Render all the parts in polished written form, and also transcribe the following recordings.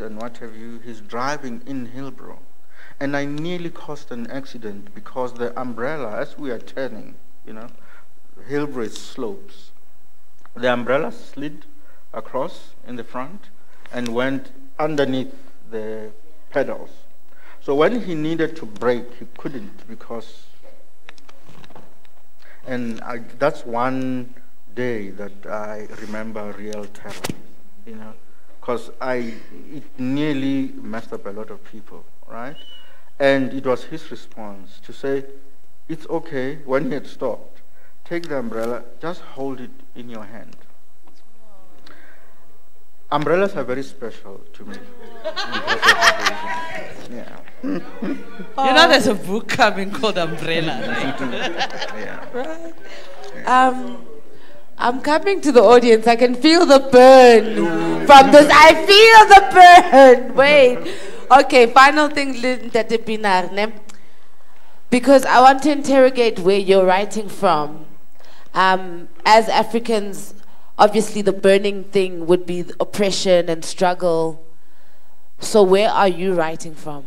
and what have you. He's driving in Hillbrow. And I nearly caused an accident because the umbrella, as we are turning, Hillbrow slopes. The umbrella slid across in the front and went underneath the pedals. So when he needed to brake, he couldn't because... And that's one day that I remember real terror, because it nearly messed up a lot of people, right? And it was his response to say, it's okay, when he had stopped, take the umbrella, just hold it in your hand. Umbrellas are very special to me. Yeah. There's a book coming called Umbrella, right? Yeah. Right. Yeah. I'm coming to the audience. I can feel the burn from this. I feel the burn. Wait. Okay, final thing, Ntate Pinar, because I want to interrogate where you're writing from. As Africans, obviously the burning thing would be oppression and struggle. So where are you writing from?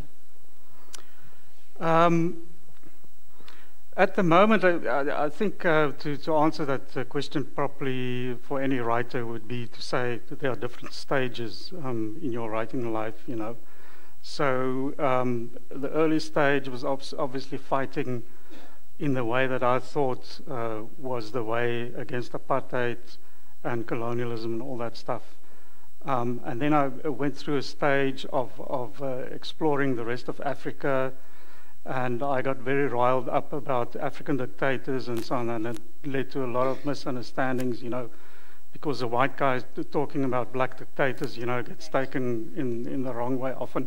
At the moment, I think to answer that question properly for any writer would be to say that there are different stages in your writing life, So the early stage was obviously fighting in the way that I thought was the way against apartheid and colonialism and all that stuff. And then I went through a stage of exploring the rest of Africa, and I got very riled up about African dictators and so on, and it led to a lot of misunderstandings, because the white guy talking about black dictators, gets taken in the wrong way often.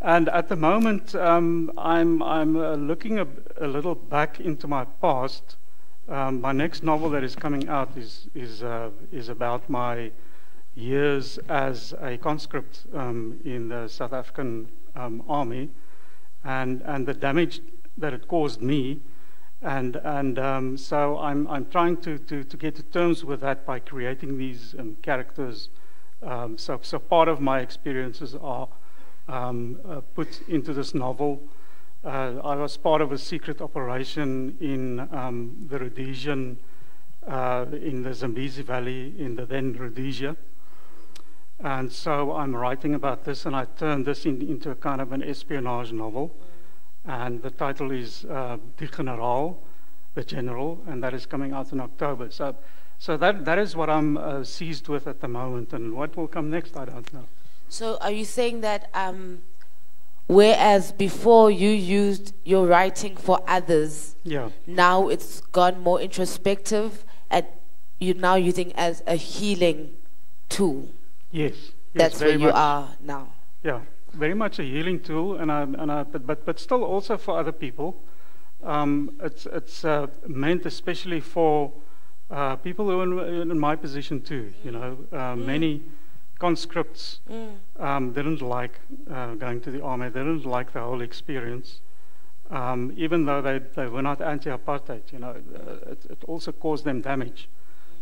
And at the moment, I'm looking a little back into my past. My next novel that is coming out is about my years as a conscript in the South African army, and the damage that it caused me, and so I'm trying to get to terms with that by creating these characters. So part of my experiences are put into this novel. I was part of a secret operation in the Rhodesian, in the Zambezi Valley, in the then Rhodesia. And so I'm writing about this, and I turned this into a kind of an espionage novel. And the title is Die Generaal, the General, and that is coming out in October. So that is what I'm seized with at the moment, and what will come next, I don't know. So are you saying that whereas before you used your writing for others, yeah, now it's gone more introspective, and you're now using it as a healing tool? Yes, that's where you are now. Yeah, very much a healing tool, but still also for other people. It's meant especially for people who are in my position too. Many conscripts didn't like going to the army. They didn't like the whole experience, even though they were not anti-apartheid. It also caused them damage.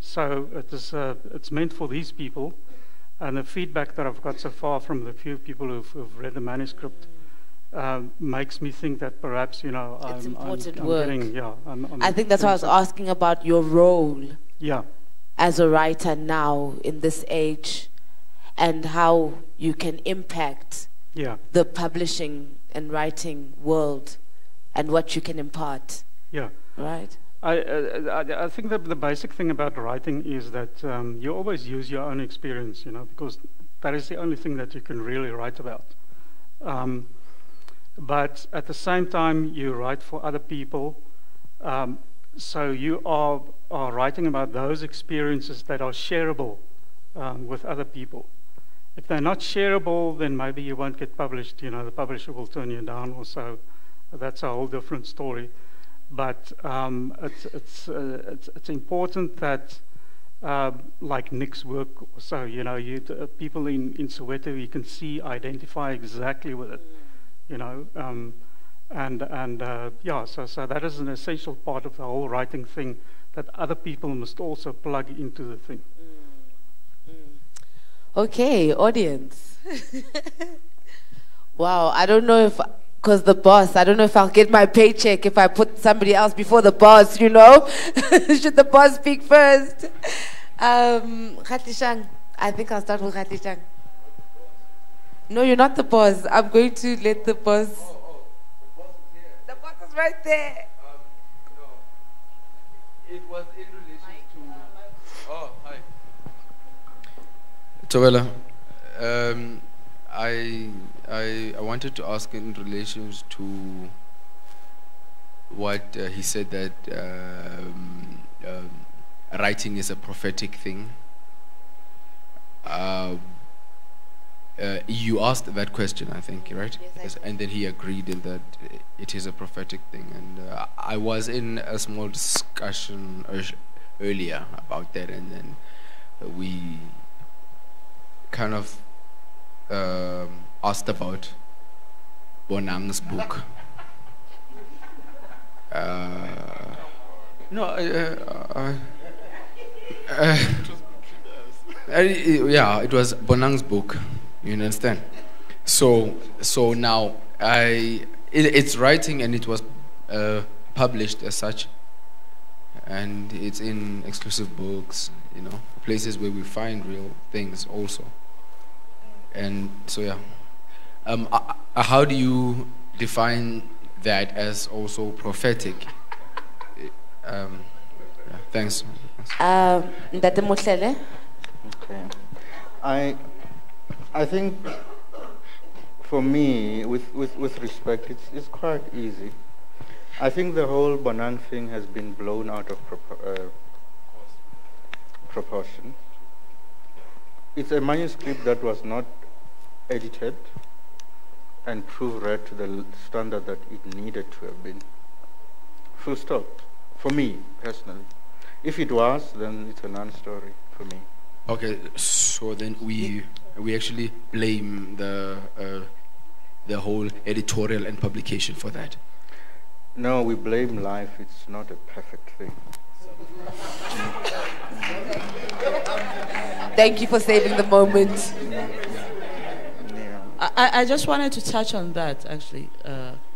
So it's meant for these people. And the feedback that I've got so far from the few people who've read the manuscript makes me think that perhaps, it's important I'm work. getting, yeah, I think that's why I was asking about your role, yeah, as a writer now in this age, and how you can impact, yeah, the publishing and writing world, and what you can impart. Yeah, right. I think that the basic thing about writing is that you always use your own experience, because that is the only thing that you can really write about. But at the same time, you write for other people, so you are writing about those experiences that are shareable with other people. If they're not shareable, then maybe you won't get published. The publisher will turn you down or so. That's a whole different story. But it's important that, like Nick's work, so people in Soweto, you can identify exactly with it, yeah. So that is an essential part of the whole writing thing, that other people must also plug into the thing. Okay, audience. Wow, I don't know if, because the boss, I don't know if I'll get my paycheck if I put somebody else before the boss, you know? Should the boss speak first? Khatishang, I think I'll start with Khatishang. No, you're not the boss. I'm going to let the boss. The boss is right there. No. It was in relation to. Oh, hi. Tobela, I wanted to ask in relation to what he said that writing is a prophetic thing. You asked that question, I think, right? Yes, And then he agreed in that it is a prophetic thing. And I was in a small discussion earlier about that, and then we kind of asked about Bonang's book. Yeah, it was Bonang's book. You understand? So now it's writing, and it was published as such, and it's in exclusive books, you know, places where we find real things also. And so yeah, how do you define that as also prophetic? Yeah, thanks. Ndate Mohlele? Okay. I think for me, with respect, it's quite easy. I think the whole Bonang thing has been blown out of proportion. It's a manuscript that was not edited and proofread to the standard that it needed to have been. Full stop. For me, personally. If it was, then it's a non-story for me. Okay, so then we actually blame the whole editorial and publication for that. No, we blame life. It's not a perfect thing. Thank you for saving the moment. Yeah. I just wanted to touch on that, actually,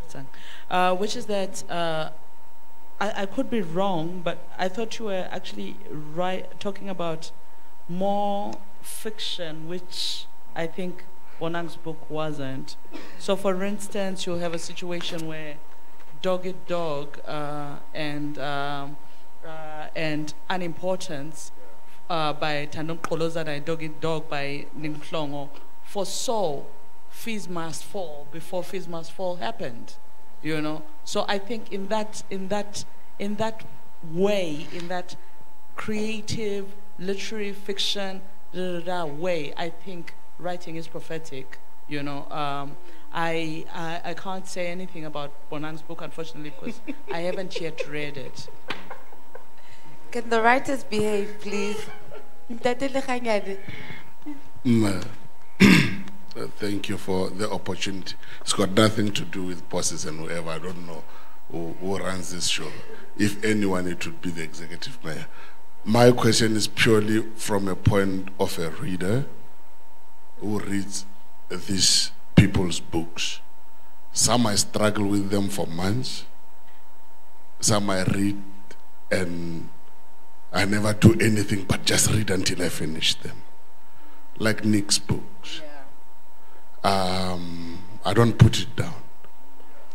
Sang, which is that I could be wrong, but I thought you were actually talking about more fiction, which I think Bonang's book wasn't. So, for instance, you'll have a situation where Dog Eat Dog and Unimportance by Tandom Kolozana and Dog Eat Dog by Nimhlongo foresaw Fees Must Fall before Fees Must Fall happened, you know. So I think in that way, in that creative literary fiction way, I think writing is prophetic, you know. I can't say anything about Bonang's book, unfortunately, because I haven't yet read it. Can the writers behave, please? Thank you for the opportunity. It's got nothing to do with bosses and whoever. I don't know who runs this show. If anyone, it would be the executive mayor. My question is purely from a point of a reader who reads these people's books. Some I struggle with them for months. Some I read and I never do anything but just read until I finish them. Like Nick's books. Yeah. I don't put it down.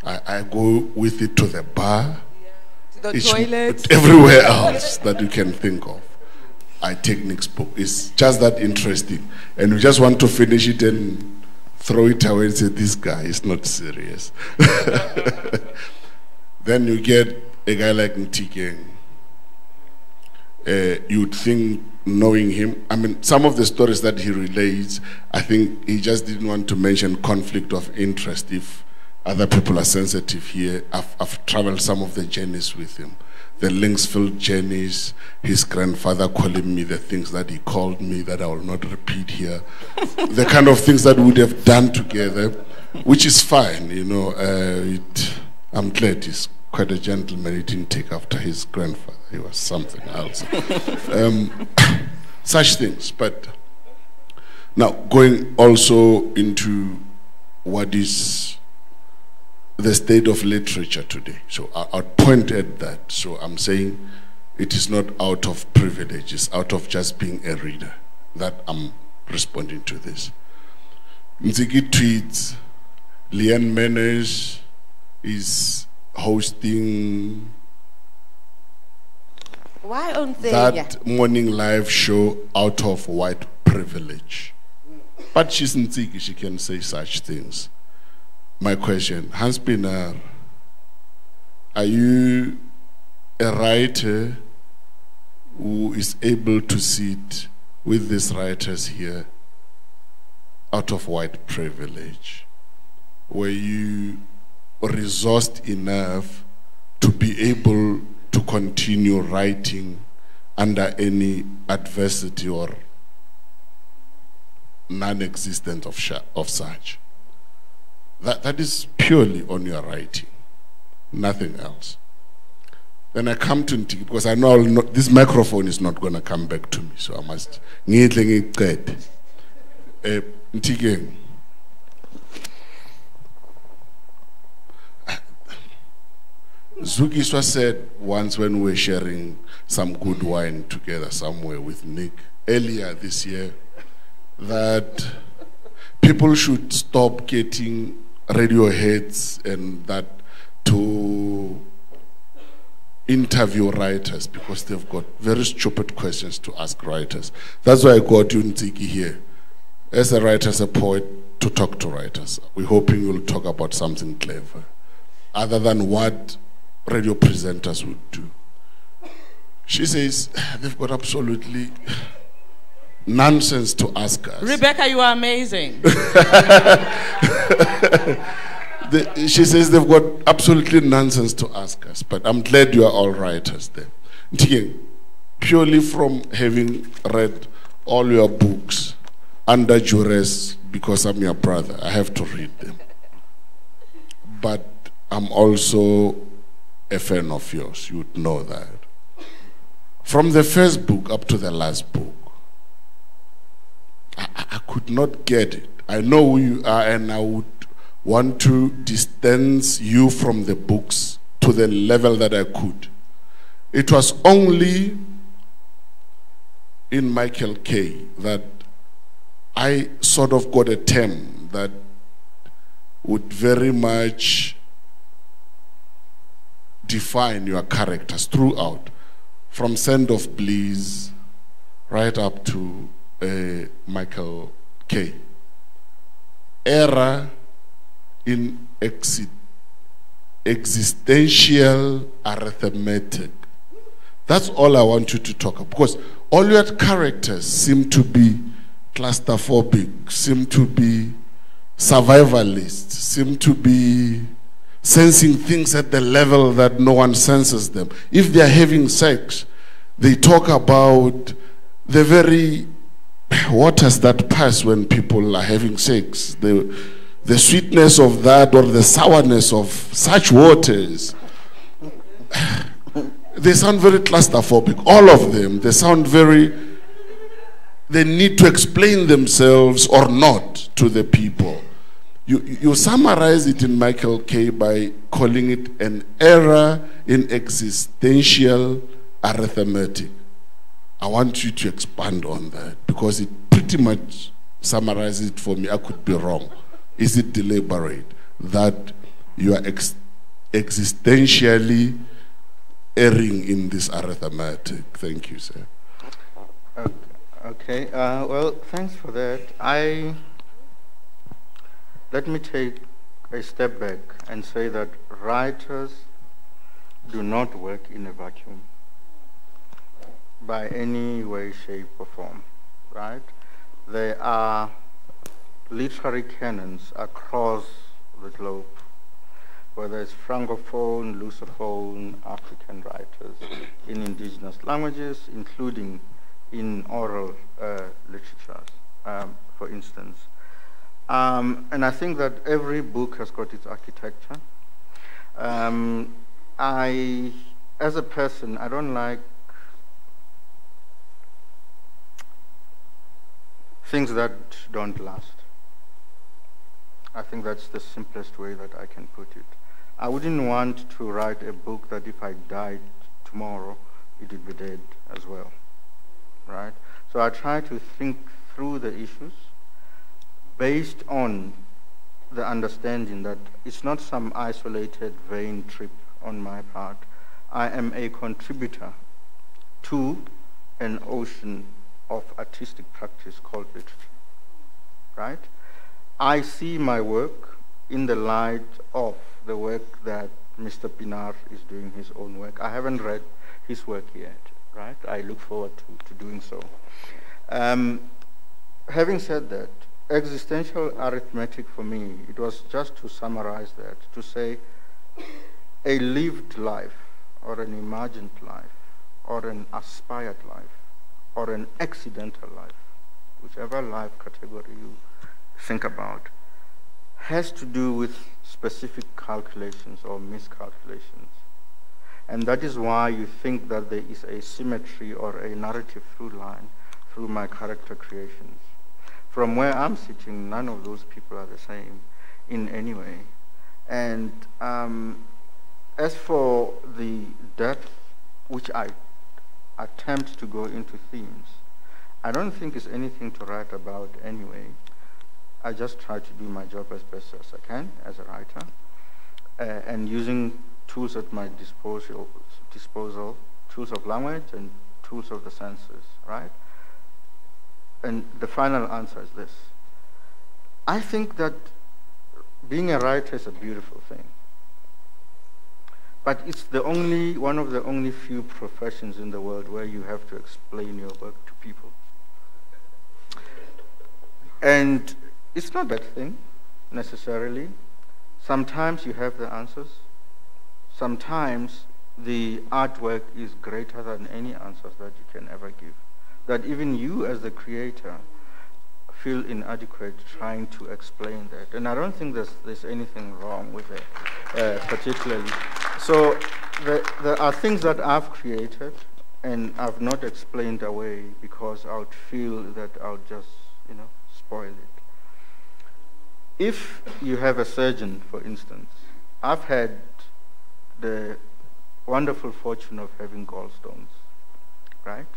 I go with it to the bar. To the toilet. Everywhere else that you can think of. I take Nick's book. It's just that interesting. And you just want to finish it and throw it away and say, this guy is not serious. Then you get a guy like Ntikeng. You'd think, knowing him, I mean, some of the stories that he relates, I think he just didn't want to mention conflict of interest. If other people are sensitive here, I've traveled some of the journeys with him. The Linksfield journeys, his grandfather calling me the things that he called me that I will not repeat here. The kind of things that we would have done together, which is fine, you know. I'm glad he's quite a gentleman. He didn't take after his grandfather. He was something else. Such things. But Now, going also into what is the state of literature today. So I'll point at that. So I'm saying it is not out of privilege, it's out of just being a reader that I'm responding to this. Nziki tweets, Leanne Menes is hosting that morning live show out of white privilege. But she's Nziki, she can say such things. My question, Hans Pinar, are you a writer who is able to sit with these writers here out of white privilege? Were you resourced enough to be able to continue writing under any adversity or non-existence of such? That is purely on your writing, nothing else. Then I come to Ntiki, because I know this microphone is not going to come back to me, so I must. Ntiki, Zukiswa said once when we were sharing some good wine together somewhere with Nick earlier this year that people should stop getting radio heads and that to interview writers because they've got very stupid questions to ask writers. That's why I got you Ntiki here as a writer, as a poet, to talk to writers. We're hoping you'll talk about something clever other than what radio presenters would do. She says they've got absolutely nonsense to ask us. Rebecca, you are amazing. She says they've got absolutely nonsense to ask us, but I'm glad you are all writers there. Purely from having read all your books under duress because I'm your brother, I have to read them. But I'm also a fan of yours, you would know that. From the first book up to the last book, I could not get it. I know who you are and I would want to distance you from the books to the level that I could. It was only in Michael K. that I sort of got a term that would very much define your characters throughout, from Send of Bliss right up to Michael K. Error in existential arithmetic. That's all I want you to talk about, because all your characters seem to be claustrophobic, seem to be survivalists, seem to be sensing things at the level that no one senses them. If they are having sex, they talk about the very waters that pass when people are having sex, the sweetness of that or the sourness of such waters. They sound very claustrophobic, all of them. They sound very, they need to explain themselves or not to the people. You summarize it in Michael K. by calling it an error in existential arithmetic. I want you to expand on that because it pretty much summarizes it for me. I could be wrong. Is it deliberate that you are existentially erring in this arithmetic? Thank you, sir. Okay. Well, thanks for that. Let me take a step back and say that writers do not work in a vacuum by any way, shape, or form, right? There are literary canons across the globe, whether it's Francophone, Lusophone, African writers in indigenous languages, including in oral literatures, for instance. And I think that every book has got its architecture. As a person, I don't like things that don't last. I think that's the simplest way that I can put it. I wouldn't want to write a book that if I died tomorrow, it would be dead as well, right? So I try to think through the issues based on the understanding that it's not some isolated vain trip on my part. I am a contributor to an ocean of artistic practice called literature, right? I see my work in the light of the work that Mr. Pienaar is doing his own work. I haven't read his work yet, right? I look forward to doing so. Having said that, existential arithmetic for me, it was just to summarize that, to say a lived life or an imagined life or an aspired life or an accidental life, whichever life category you think about, has to do with specific calculations or miscalculations. And that is why you think that there is a symmetry or a narrative through line through my character creations. From where I'm sitting, none of those people are the same in any way. And as for the depth, which I attempt to go into themes, I don't think it's anything to write about anyway. I just try to do my job as best as I can as a writer, and using tools at my disposal, tools of language and tools of the senses, right? And the final answer is this. I think that being a writer is a beautiful thing. But it's the only, one of the only few professions in the world where you have to explain your work to people. And it's not a bad thing, necessarily. Sometimes you have the answers. Sometimes the artwork is greater than any answers that you can ever give. That even you as the creator feel inadequate trying to explain that. And I don't think there's anything wrong with it, particularly. So there are things that I've created and I've not explained away because I would feel that I'll just, spoil it. If you have a surgeon, for instance, I've had the wonderful fortune of having gallstones, right?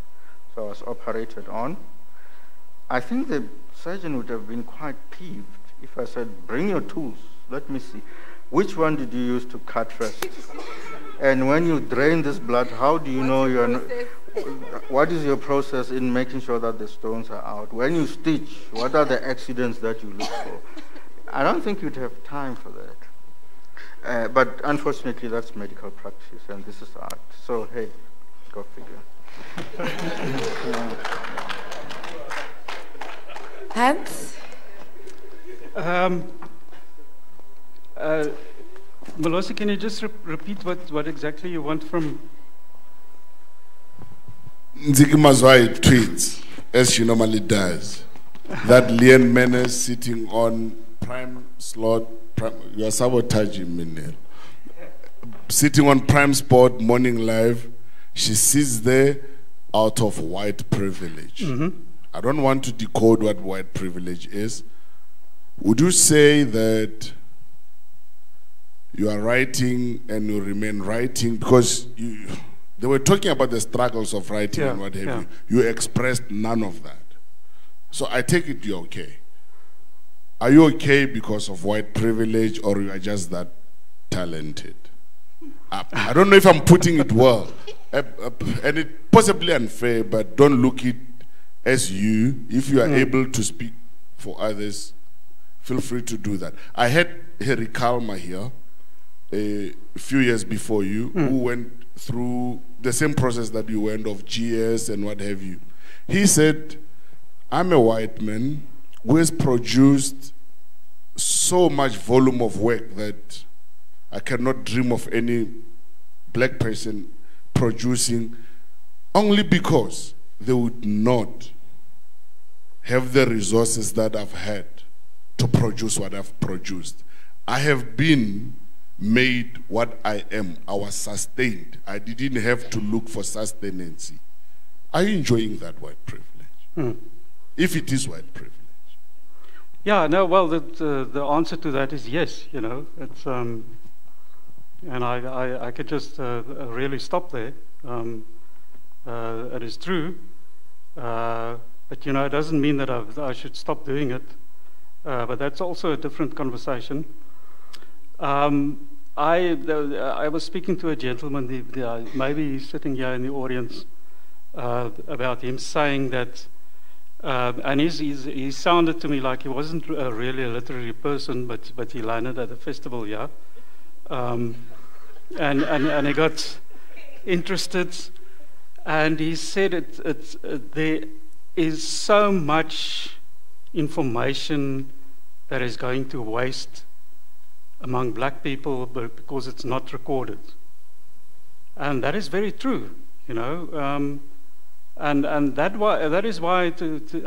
So I was operated on. I think the surgeon would have been quite peeved if I said, bring your tools, let me see. Which one did you use to cut first? And when you drain this blood, how do you know you're not, what is your process in making sure that the stones are out? When you stitch, what are the accidents that you look for? I don't think you'd have time for that. But unfortunately, that's medical practice, and this is art. So, hey, go figure. Hans? Melosi, can you just repeat what exactly you want from... Nzikimazwai tweets, as she normally does, that Leon Menes sitting on prime slot, you are sabotaging me, Neil. Sitting on prime spot, morning live, she sits there out of white privilege. Mm-hmm. I don't want to decode what white privilege is. Would you say that you are writing and you remain writing because they were talking about the struggles of writing and what have you. You expressed none of that. So I take it you're okay. Are you okay because of white privilege or you are just that talented? I don't know if I'm putting it well. And it's possibly unfair, but don't look it as you. If you are able to speak for others, feel free to do that. I had Harry Kalma here a few years before you, who went through the same process that you went of GS and what have you. He said, I'm a white man who has produced so much volume of work that I cannot dream of any black person producing, only because they would not have the resources that I've had to produce what I've produced. I have been made what I am. I was sustained. I didn't have to look for sustenance. Are you enjoying that white privilege? if it is white privilege? Yeah, no, well, the answer to that is yes, you know. It's, and I could just really stop there. It is true. But, you know, it doesn't mean that I should stop doing it. But that's also a different conversation. I was speaking to a gentleman, maybe he's sitting here in the audience, about him saying that, and he sounded to me like he wasn't really a literary person, but he landed at a festival, yeah. And he got interested, and he said there is so much information that is going to waste among black people because it's not recorded. And that is very true, you know. And that is why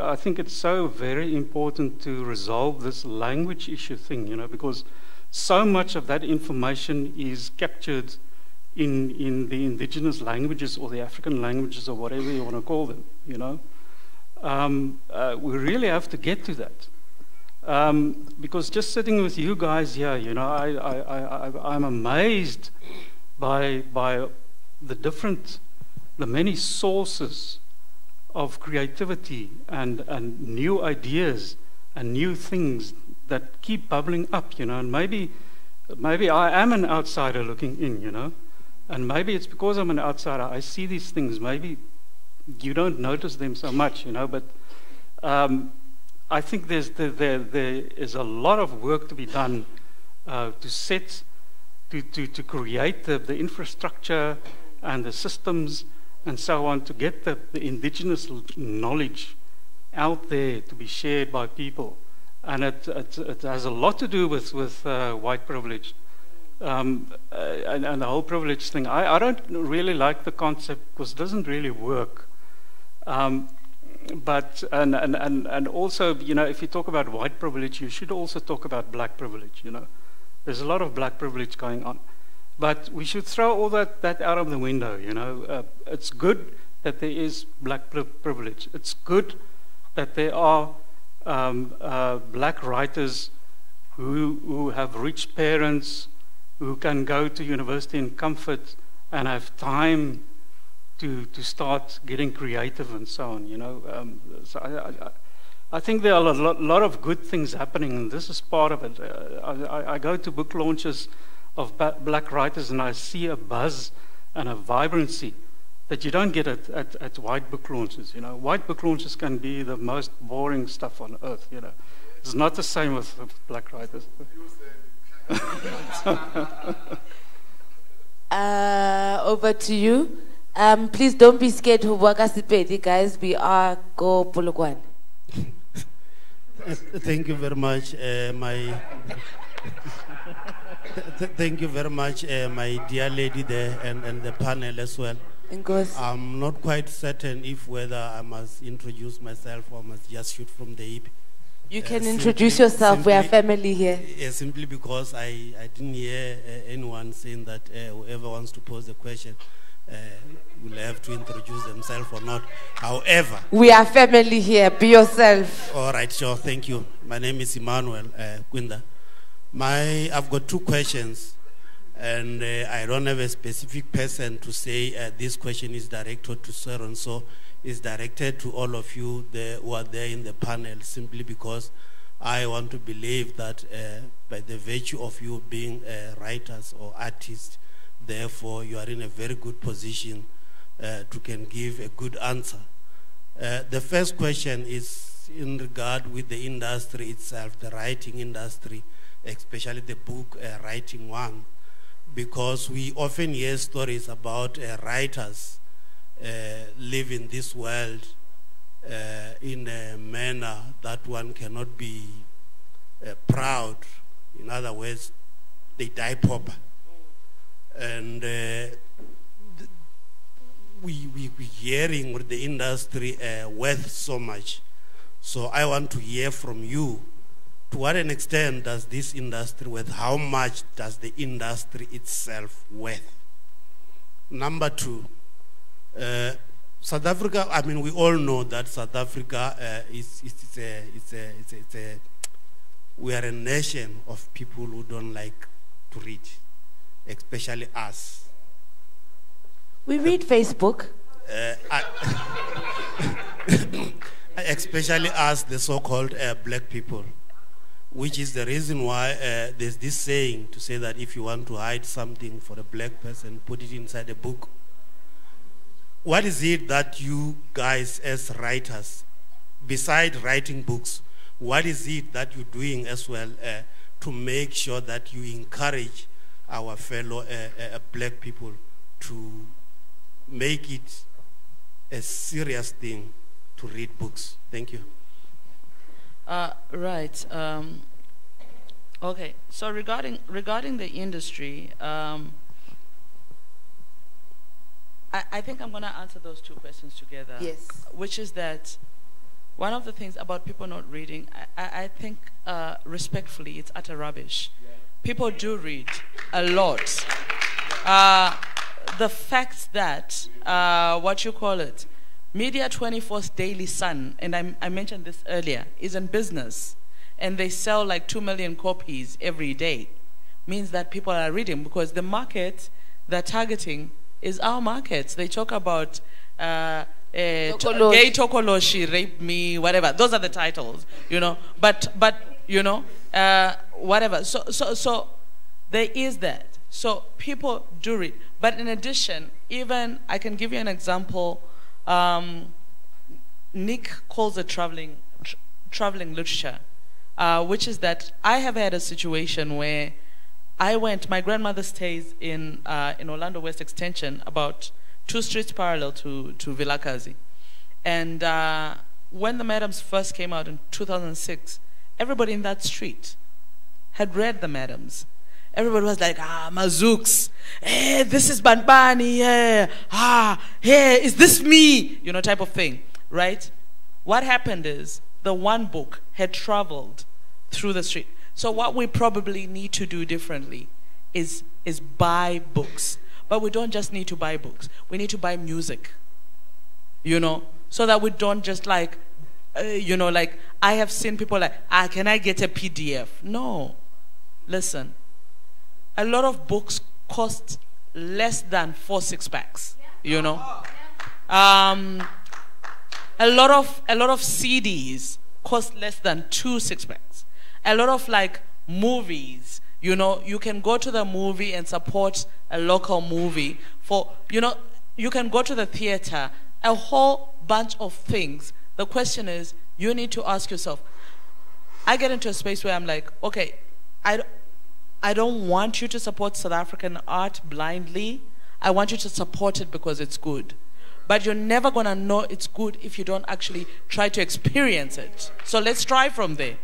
I think it's so very important to resolve this language issue thing, you know, because so much of that information is captured in the indigenous languages or the African languages or whatever you want to call them, you know. We really have to get to that. Because just sitting with you guys here, you know, I'm amazed by the many sources of creativity and new ideas and new things that keep bubbling up, you know. And maybe I am an outsider looking in, you know, and maybe it's because I'm an outsider I see these things. Maybe you don't notice them so much, you know, but I think there is a lot of work to be done to create the infrastructure and the systems and so on to get the indigenous knowledge out there to be shared by people. And it has a lot to do with white privilege and the whole privilege thing. I don't really like the concept because it doesn't really work. But also, you know, if you talk about white privilege, you should also talk about black privilege, you know. There's a lot of black privilege going on. But we should throw all that out of the window, you know. It's good that there is black privilege. It's good that there are black writers who have rich parents, who can go to university in comfort and have time to start getting creative and so on, you know. So I think there are a lot of good things happening, and this is part of it. I go to book launches of black writers, and I see a buzz and a vibrancy that you don't get at white book launches, you know. White book launches can be the most boring stuff on earth, you know. It's not the same with black writers. Over to you. Please don't be scared to work as a guys. We are go Polokwane. Thank you very much, thank you very much, my dear lady there and the panel as well. I'm not quite certain if whether I must introduce myself or must just shoot from the hip. You can introduce yourself. We are family here. Simply because I didn't hear anyone saying that whoever wants to pose a question will have to introduce themselves or not. However, we are family here. Be yourself. All right, sure. Thank you. My name is Emmanuel Quinda. I've got two questions, and I don't have a specific person to say this question is directed to Sir, and so it's directed to all of you who are there in the panel, simply because I want to believe that by the virtue of you being writers or artists, therefore you are in a very good position to can give a good answer. The first question is in regard with the industry itself, the writing industry, especially the book writing one, because we often hear stories about writers living this world in a manner that one cannot be proud. In other words, they die pauper. And we hearing with the industry worth so much. So I want to hear from you, to what an extent does this industry worth? How much does the industry itself worth? Number two, South Africa, I mean, we all know that South Africa we are a nation of people who don't like to read, especially us. We read Facebook. Especially us, the so-called black people, which is the reason why there's this saying to say that if you want to hide something for a black person, put it inside a book. What is it that you guys as writers, beside writing books, what is it that you're doing as well to make sure that you encourage our fellow black people to make it a serious thing to read books? Thank you. Right. Okay. So regarding the industry, I think I'm going to answer those two questions together. Yes. Which is that one of the things about people not reading, I think respectfully, it's utter rubbish. Yeah. People do read a lot. The fact that, what you call it, Media 24's Daily Sun, and I mentioned this earlier, is in business, and they sell like 2 million copies every day, means that people are reading, because the market they're targeting is our markets. They talk about gay tokoloshi, rape me, whatever. Those are the titles, you know. But you know, whatever. So there is that. So people do read. But in addition, even I can give you an example. Nick calls it traveling literature, which is that I have had a situation where I went. My grandmother stays in Orlando West Extension, about 2 streets parallel to Vilakazi, and when the Madams first came out in 2006, everybody in that street had read the Madams. Everybody was like, Mazooks, hey, this is Banbani, yeah, hey, is this me? You know, type of thing, right? What happened is the one book had traveled through the street. So what we probably need to do differently is buy books. But we don't just need to buy books. We need to buy music, you know, so that we don't just like, you know, like I have seen people like, can I get a PDF? No. Listen. A lot of books cost less than 4 6-packs, you know. A lot of CDs cost less than 2 6-packs. A lot of like movies, you know, you can go to the movie and support a local movie for, you know, you can go to the theater, a whole bunch of things. The question is, you need to ask yourself, I get into a space where I'm like, okay, I don't want you to support South African art blindly. I want you to support it because it's good. But you're never going to know it's good if you don't actually try to experience it. So let's try from there.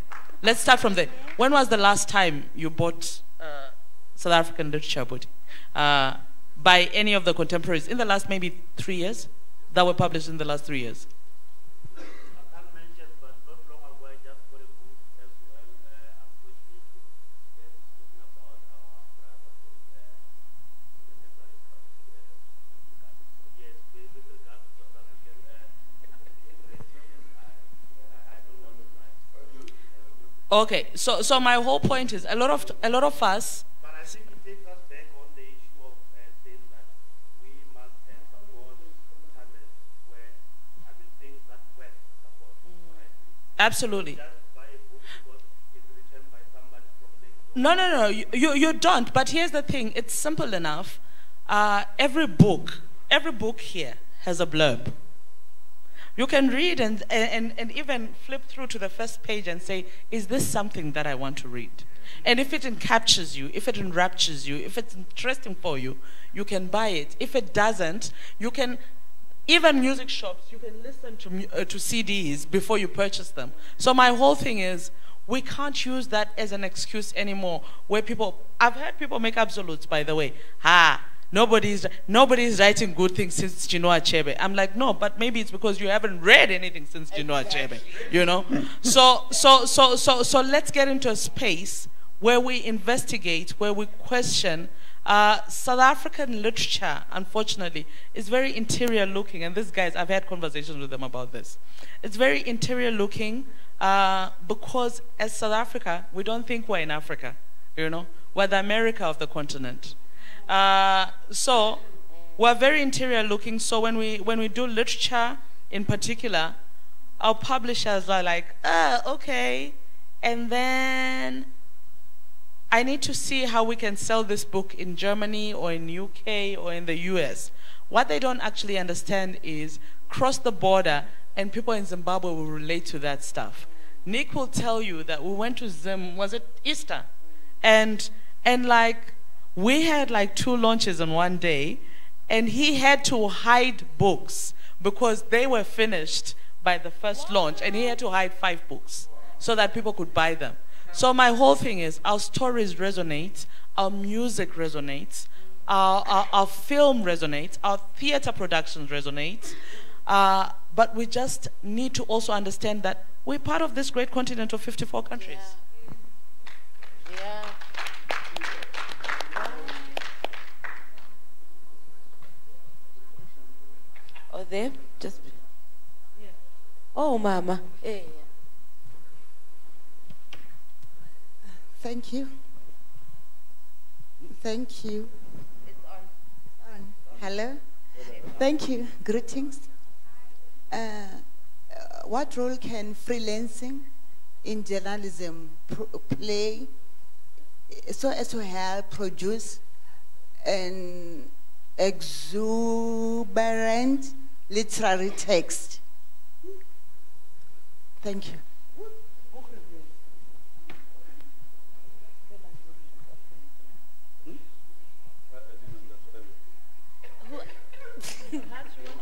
Let's start from there. When was the last time you bought South African literature, Budi? By any of the contemporaries in the last maybe 3 years? That were published in the last 3 years? Okay, so my whole point is a lot of us. But I think it takes us back on the issue of saying that we must support talent where things that were support, right? Absolutely. Just buy a book because it's written by somebody from next door. No, you don't. But here's the thing: it's simple enough. Every book here has a blurb. You can read and even flip through to the first page and say, is this something that I want to read? And if it captures you, if it enraptures you, if it's interesting for you, you can buy it. If it doesn't, you can, even music shops, you can listen to CDs before you purchase them. So my whole thing is, we can't use that as an excuse anymore, where people, I've heard people make absolutes, by the way. Nobody's writing good things since Chinua Achebe. I'm like, no, but maybe it's because you haven't read anything since Chinua Achebe, you know? So let's get into a space where we investigate, where we question South African literature, unfortunately, is very interior looking, and these guys, I've had conversations with them about this. It's very interior looking because as South Africa, we don't think we're in Africa, you know? We're the America of the continent. So we're very interior looking, so when we do literature in particular, our publishers are like, okay, and then I need to see how we can sell this book in Germany or in UK or in the US. What they don't actually understand is cross the border and people in Zimbabwe will relate to that stuff. Nick will tell you that we went to was it Easter? And like, we had like 2 launches in one day, and he had to hide books because they were finished by the first launch, and he had to hide 5 books so that people could buy them. So my whole thing is, our stories resonate, our music resonates, our film resonates, our theater productions resonate, but we just need to also understand that we're part of this great continent of 54 countries. Yeah. Oh, there? Just. Yeah. Oh, Mama. Yeah. Thank you. Thank you. It's on. Hello. Thank you. Greetings. What role can freelancing in journalism play so as to help produce an exuberant literary text? Thank you.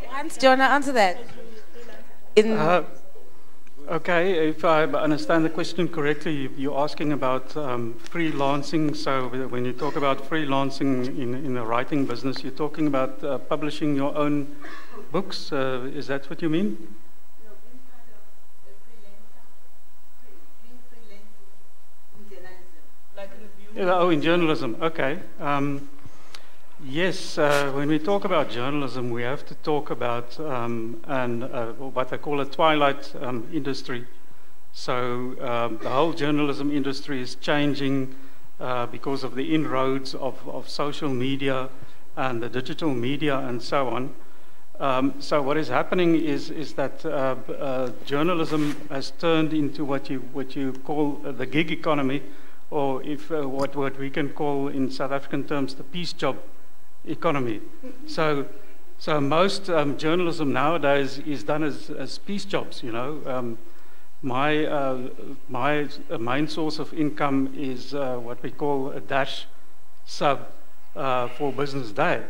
Hans, do you want to answer that? Okay, if I understand the question correctly, you're asking about freelancing. So when you talk about freelancing in the writing business, you're talking about publishing your own books. Is that what you mean? No, being part of a freelancer, being freelancing in journalism. Like review. Oh, in journalism. Okay. Yes, when we talk about journalism, we have to talk about what I call a twilight industry. So the whole journalism industry is changing because of the inroads of social media and the digital media and so on. So what is happening is that journalism has turned into what you call the gig economy, or what we can call in South African terms the piece job economy. So most journalism nowadays is done as piece jobs. You know, my main source of income is what we call a dash sub for Business Day,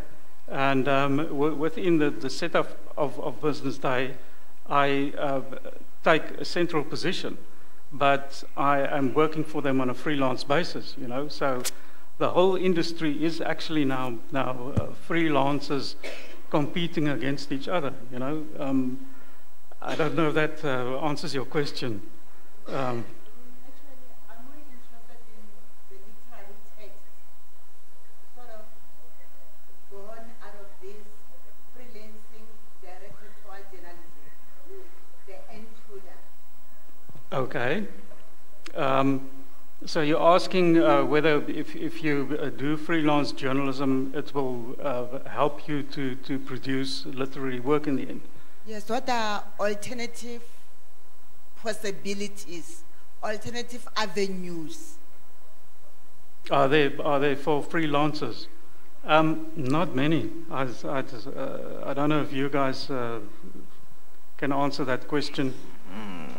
and within the setup of Business Day, I take a central position, but I am working for them on a freelance basis. You know, so the whole industry is actually now freelancers competing against each other. You know, I don't know if that answers your question. Actually, I'm more interested in the literary text, sort of born out of this freelancing directed toward journalism, the end product. Okay. So you're asking whether if you do freelance journalism, it will help you to produce literary work in the end? Yes, what are alternative possibilities, alternative avenues? Are they for freelancers? Not many. I don't know if you guys can answer that question.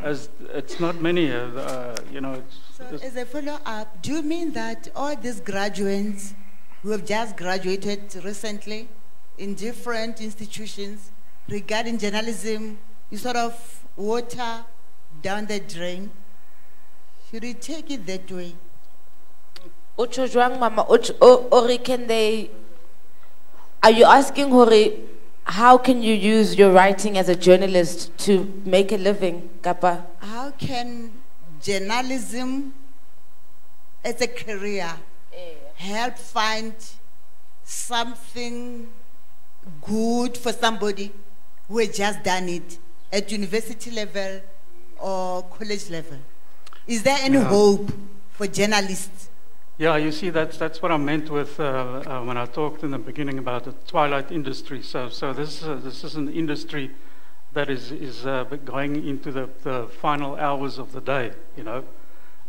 As it's not many, you know. So as a follow-up, do you mean that all these graduates who have just graduated recently in different institutions regarding journalism, you sort of water down the drain? Should we take it that way? Ucho jwang mama, or can they? Are you asking Hori, how can you use your writing as a journalist to make a living, Kappa? How can journalism as a career help find something good for somebody who had just done it at university level or college level? Is there any hope for journalists? Yeah, you see, that's what I meant with when I talked in the beginning about the twilight industry. So this is an industry that is going into the final hours of the day. You know,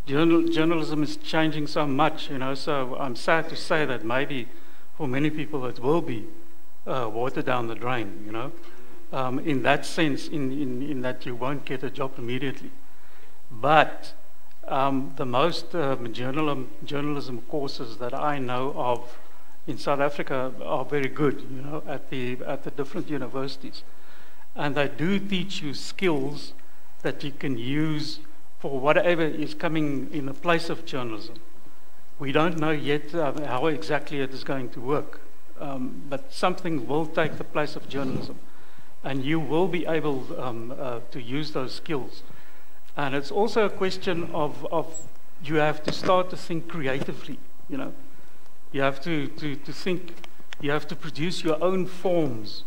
journalism is changing so much. You know, so I'm sad to say that maybe for many people it will be water down the drain. You know, in that sense, in that you won't get a job immediately, but the most journalism courses that I know of in South Africa are very good, you know, at the different universities, and they do teach you skills that you can use for whatever is coming in the place of journalism. We don't know yet how exactly it is going to work, but something will take the place of journalism, and you will be able to use those skills. And it's also a question of you have to start to think creatively, you know. You have to think, you have to produce your own forms,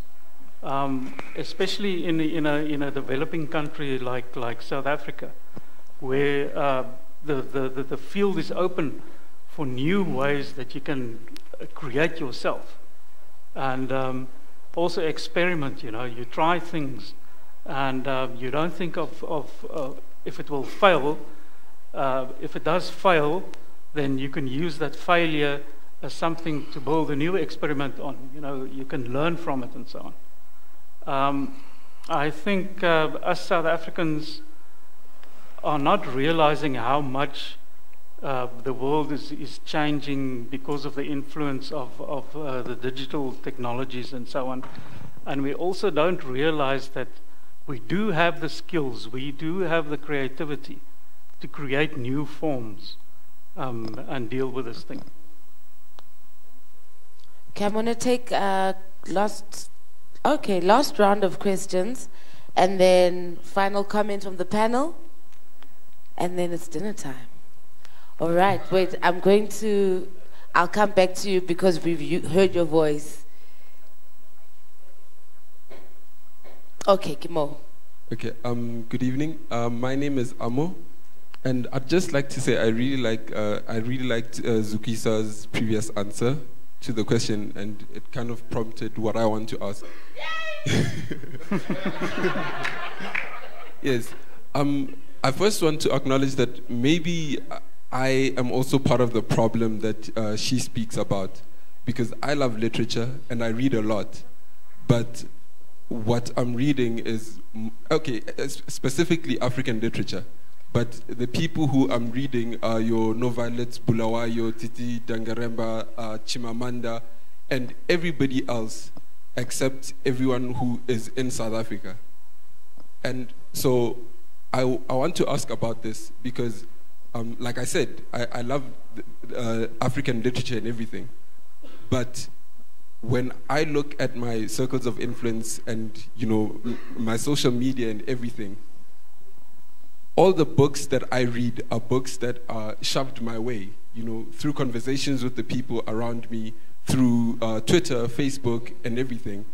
especially in a developing country like South Africa, where the field is open for new ways that you can create yourself. And also experiment, you know, you try things, and you don't think of if it will fail. If it does fail, then you can use that failure as something to build a new experiment on. You know, you can learn from it and so on. I think us South Africans are not realizing how much the world is changing because of the influence of the digital technologies and so on. And we also don't realize that we do have the skills, we do have the creativity to create new forms and deal with this thing. Okay, I'm going to take last round of questions, and then final comment from the panel, and then it's dinner time. All right, wait, I'll come back to you because we've heard your voice. Okay, Kimo. Okay, good evening. My name is Amo, and I'd just like to say I really liked Zukisa's previous answer to the question, and it kind of prompted what I want to ask. Yes, I first want to acknowledge that maybe I am also part of the problem that she speaks about, because I love literature and I read a lot, but what I'm reading is, specifically African literature, but the people who I'm reading are your Novalet, Bulawayo, Titi, Dangaremba, Chimamanda, and everybody else except everyone who is in South Africa. And so I want to ask about this because, like I said, I love African literature and everything, but when I look at my circles of influence and, you know, my social media and everything, all the books that I read are books that are shoved my way, you know, through conversations with the people around me, through Twitter, Facebook, and everything.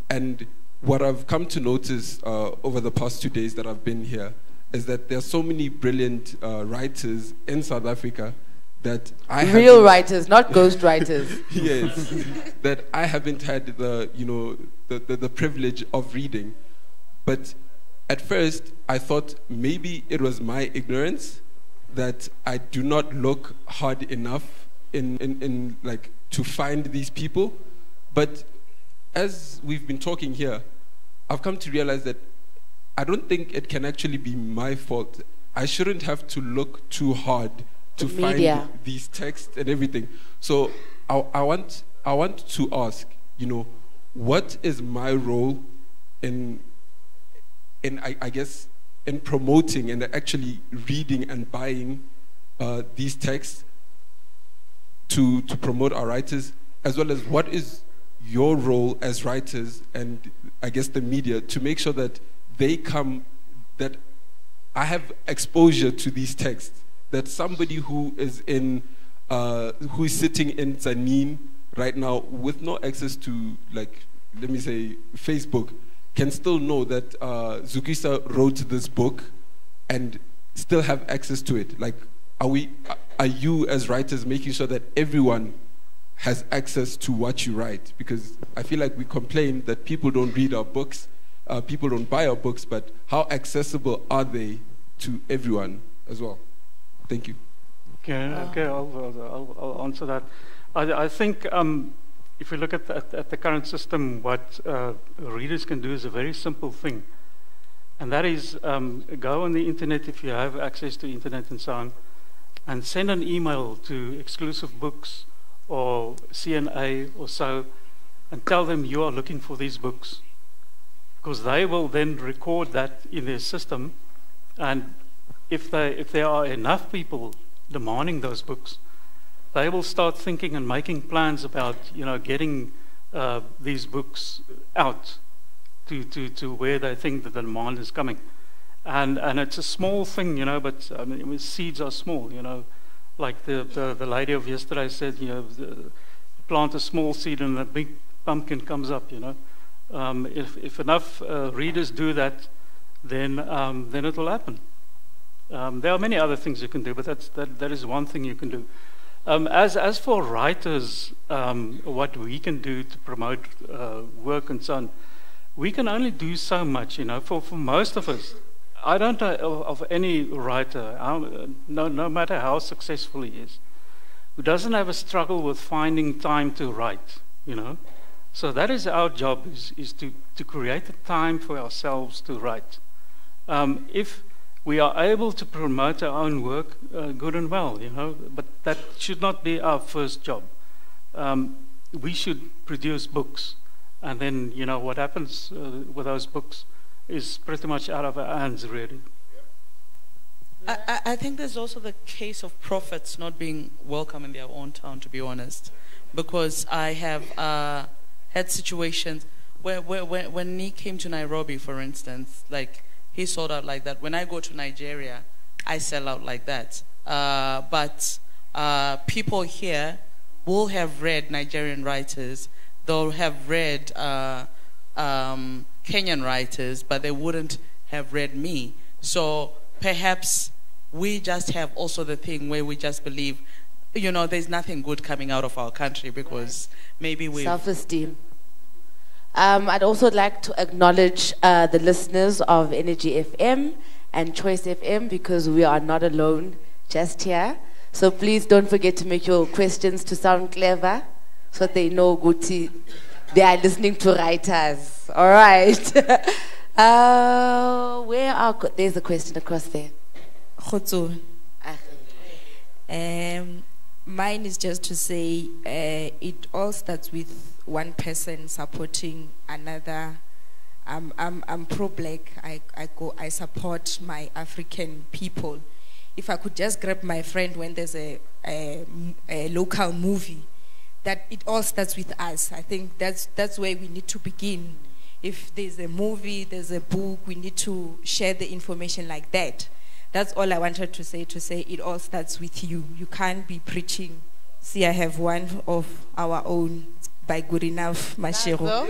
And what I've come to notice over the past 2 days that I've been here is that there are so many brilliant writers in South Africa that real writers, not ghost writers. Yes, that I haven't had the privilege of reading. But at first, I thought maybe it was my ignorance that I do not look hard enough in to find these people. But as we've been talking here, I've come to realize that I don't think it can actually be my fault. I shouldn't have to look too hard to find these texts and everything. So I want to ask, you know, what is my role in I guess in promoting and actually reading and buying these texts to promote our writers, as well as what is your role as writers and I guess the media to make sure that that I have exposure to these texts, that somebody who is sitting in Zanin right now with no access to, like, let me say, Facebook, can still know that Zukisa wrote this book and still have access to it? Like, are you as writers making sure that everyone has access to what you write? Because I feel like we complain that people don't read our books, people don't buy our books, but how accessible are they to everyone as well? Thank you. Okay, I'll answer that. I think if we look at the current system, what readers can do is a very simple thing. And that is go on the internet if you have access to internet and so on, and send an email to Exclusive Books or CNA or so, and tell them you are looking for these books. Because they will then record that in their system, and if there are enough people demanding those books, they will start thinking and making plans about, you know, getting these books out to where they think that the demand is coming. And it's a small thing, you know, but I mean, seeds are small, you know. Like the lady of yesterday said, you know, plant a small seed and a big pumpkin comes up, you know. If enough readers do that, then it will happen. There are many other things you can do, but that is one thing you can do. As for writers, what we can do to promote work and so on, we can only do so much, you know. For most of us, I don't know of any writer, no matter how successful he is, who doesn't have a struggle with finding time to write, you know. So that is our job, is to create the time for ourselves to write. If we are able to promote our own work, good and well, you know, but that should not be our first job. We should produce books, and then, you know, what happens with those books is pretty much out of our hands, really. I think there's also the case of prophets not being welcome in their own town, to be honest, because I have had situations where when he came to Nairobi, for instance, like, he sold out like that. When I go to Nigeria, I sell out like that. But people here will have read Nigerian writers. They'll have read Kenyan writers, but they wouldn't have read me. So perhaps we just have also the thing where we just believe, you know, there's nothing good coming out of our country because maybe we self-esteem. I'd also like to acknowledge the listeners of Energy FM and Choice FM, because we are not alone just here. So please don't forget to make your questions to sound clever, so they know Guti, they are listening to writers. All right. There's a question across there. Khotso. Mine is just to say it all starts with one person supporting another. I'm pro-black. I support my African people. If I could just grab my friend when there's a local movie, that it all starts with us. I think that's where we need to begin. If there's a movie, there's a book, we need to share the information like that. That's all I wanted to say it all starts with you. You can't be preaching. See, I have one of our own by Good Enough, Mashiro.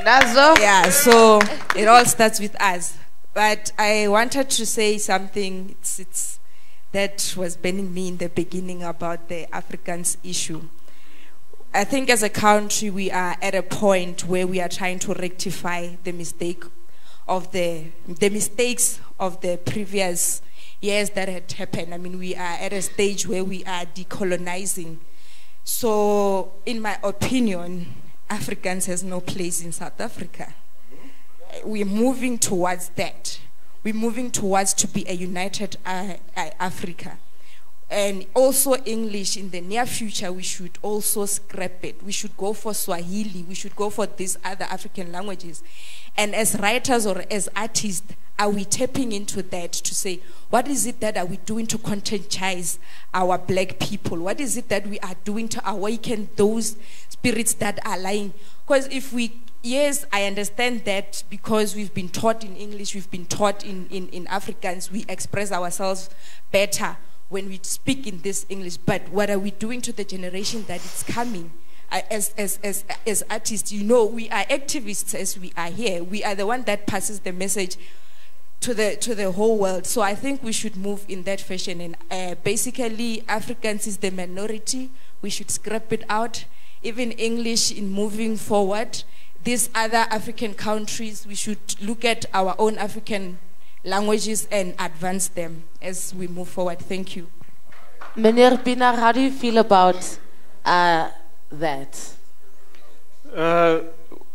Nazo? Yeah, so it all starts with us. But I wanted to say something that was burning me in the beginning about the Africans issue. I think as a country we are at a point where we are trying to rectify the mistakes of the previous years that had happened. I mean, we are at a stage where we are decolonizing. So, in my opinion, Africans has no place in South Africa. We're moving towards that. We're moving towards to be a united Africa. And also English in the near future, we should also scrap it. We should go for Swahili. We should go for these other African languages. And as writers or as artists, are we tapping into that to say, what is it that are we doing to conscientize our black people? What is it that we are doing to awaken those spirits that are lying? Because if we, yes, I understand that because we've been taught in English, we've been taught in Afrikaans, we express ourselves better when we speak in this English. But what are we doing to the generation that is coming? as artists, you know, we are activists as we are here. We are the one that passes the message to the whole world. So I think we should move in that fashion. And basically, Afrikaans is the minority. We should scrap it out. Even English in moving forward. These other African countries, we should look at our own African languages and advance them as we move forward. Thank you. Meneer Pienaar, how do you feel about that?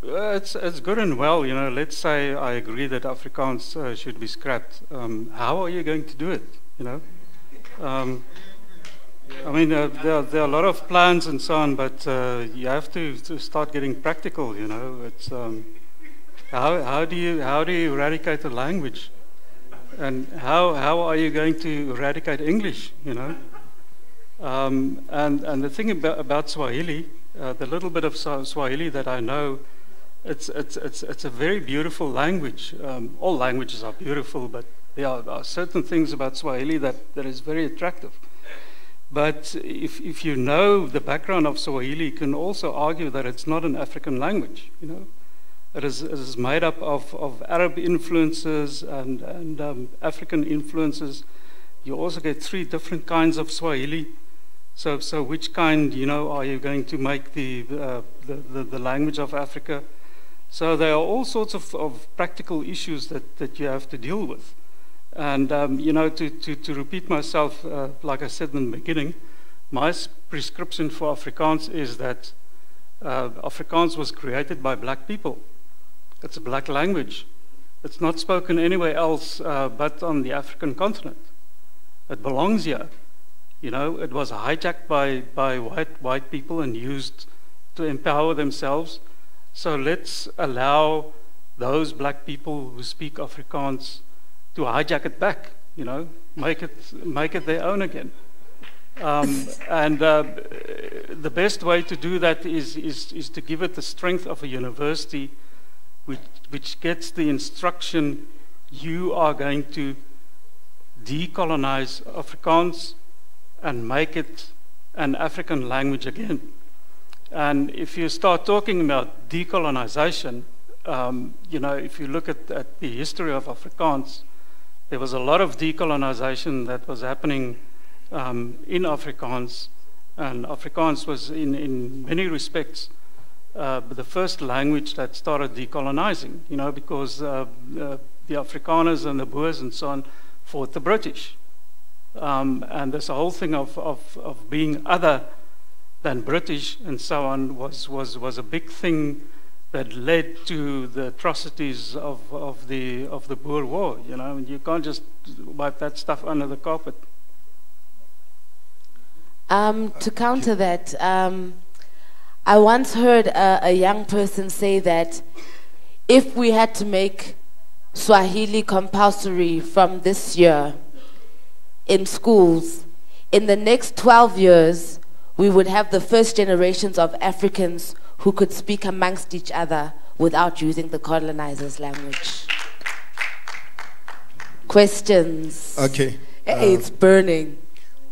It's good and well, you know. Let's say I agree that Afrikaans should be scrapped. How are you going to do it, you know? I mean, there are a lot of plans and so on, but you have to start getting practical, you know. It's how do you eradicate a language, and how are you going to eradicate English, you know? And the thing about Swahili, the little bit of Swahili that I know, it's a very beautiful language. All languages are beautiful, but there are certain things about Swahili that is very attractive. But if you know the background of Swahili, you can also argue that it's not an African language, you know. It is made up of Arab influences and African influences. You also get 3 different kinds of Swahili. So which kind, you know, are you going to make the language of Africa? So there are all sorts of practical issues that you have to deal with. And, you know, to repeat myself, like I said in the beginning, my prescription for Afrikaans is that Afrikaans was created by black people. It's a black language. It's not spoken anywhere else but on the African continent. It belongs here. You know, it was hijacked by white people and used to empower themselves. So let's allow those black people who speak Afrikaans to hijack it back, you know, make it their own again. The best way to do that is to give it the strength of a university which gets the instruction, you are going to decolonize Afrikaans and make it an African language again. And if you start talking about decolonization, you know, if you look at the history of Afrikaans, there was a lot of decolonization that was happening in Afrikaans, and Afrikaans was in many respects the first language that started decolonizing, you know, because the Afrikaners and the Boers and so on fought the British. And this whole thing of being other than British and so on was a big thing that led to the atrocities of the Boer War. You know, you can't just wipe that stuff under the carpet. To counter that, I once heard a young person say that if we had to make Swahili compulsory from this year in schools, in the next 12 years, we would have the first generations of Africans who could speak amongst each other without using the colonizers' language. Questions? Okay. Hey, it's burning.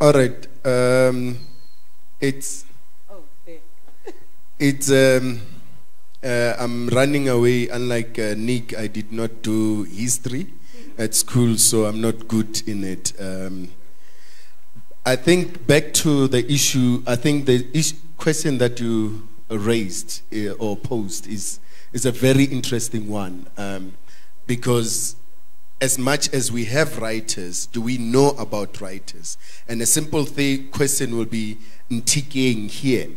All right. It's I'm running away. Unlike Nick, I did not do history at school, so I'm not good in it. I think back to the issue, I think the question that you raised or posed is a very interesting one, because as much as we have writers, do we know about writers? And a simple question will be, Ntikeng here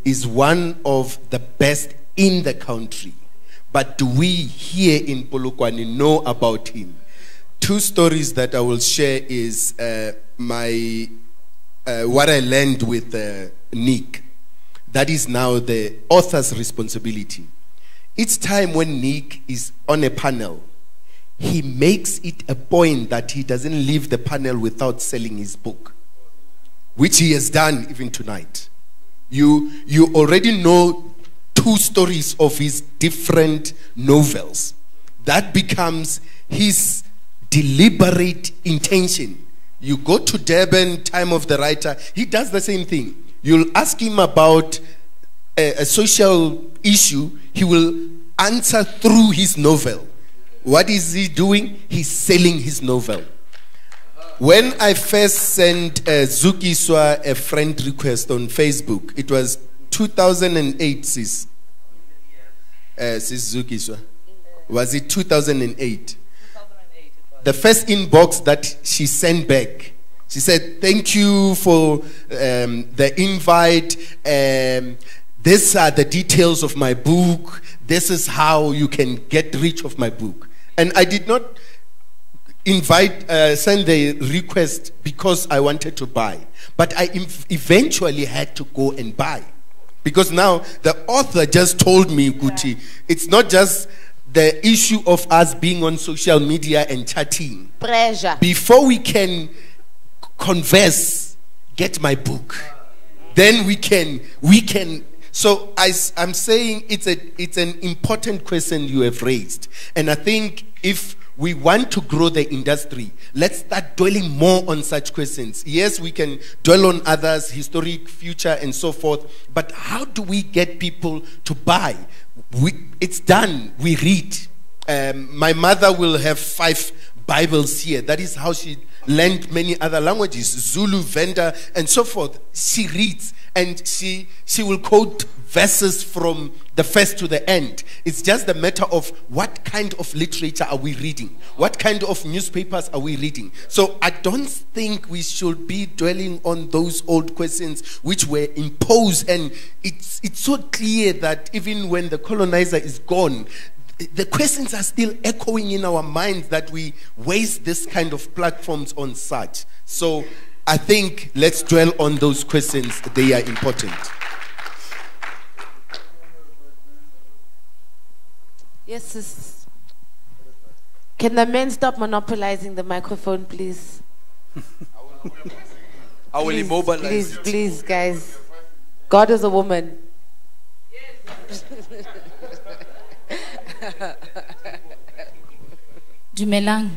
is one of the best in the country, but do we here in Polokwane know about him? 2 stories that I will share is what I learned with Nick. That is now the author's responsibility. Each time when Nick is on a panel, he makes it a point that he doesn't leave the panel without selling his book, which he has done even tonight. You already know 2 stories of his different novels. That becomes his deliberate intention. You go to Durban, Time of the Writer, he does the same thing. You'll ask him about a social issue, he will answer through his novel. What is he doing? He's selling his novel. When I first sent Zukiswa a friend request on Facebook, it was 2008, sis. Sis Zukiswa. Was it 2008? The first inbox that she sent back, she said, thank you for the invite. These are the details of my book. This is how you can get rich of my book. And I did not send the request because I wanted to buy. But I eventually had to go and buy. Because now the author just told me, Guti, it's not just the issue of us being on social media and chatting. Pressure. Before we can converse, get my book. Then we can. So I'm saying it's an important question you have raised. And I think if we want to grow the industry, let's start dwelling more on such questions. Yes, we can dwell on others, historic, future, and so forth. But how do we get people to buy? It's done. We read. My mother will have 5 Bibles here. That is how she learned many other languages, Zulu, Venda, and so forth. She reads, and she will quote verses from the first to the end. It's just a matter of what kind of literature are we reading? What kind of newspapers are we reading? So I don't think we should be dwelling on those old questions which were imposed, and it's so clear that even when the colonizer is gone, the questions are still echoing in our minds that we waste this kind of platforms on such. So I think let's dwell on those questions. They are important. Yes, sis. Can the men stop monopolizing the microphone, please? I will immobilize it. Please, guys. God is a woman. Dumelang.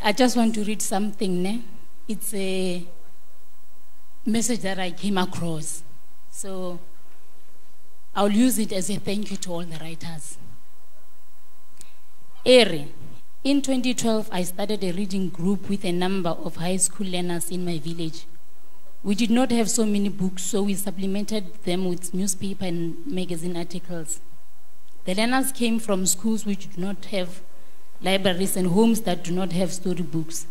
I just want to read something. Ne? It's a message that I came across. So I'll use it as a thank you to all the writers. In 2012, I started a reading group with a number of high school learners in my village. We did not have so many books, so we supplemented them with newspaper and magazine articles. The learners came from schools which do not have libraries and homes that do not have storybooks.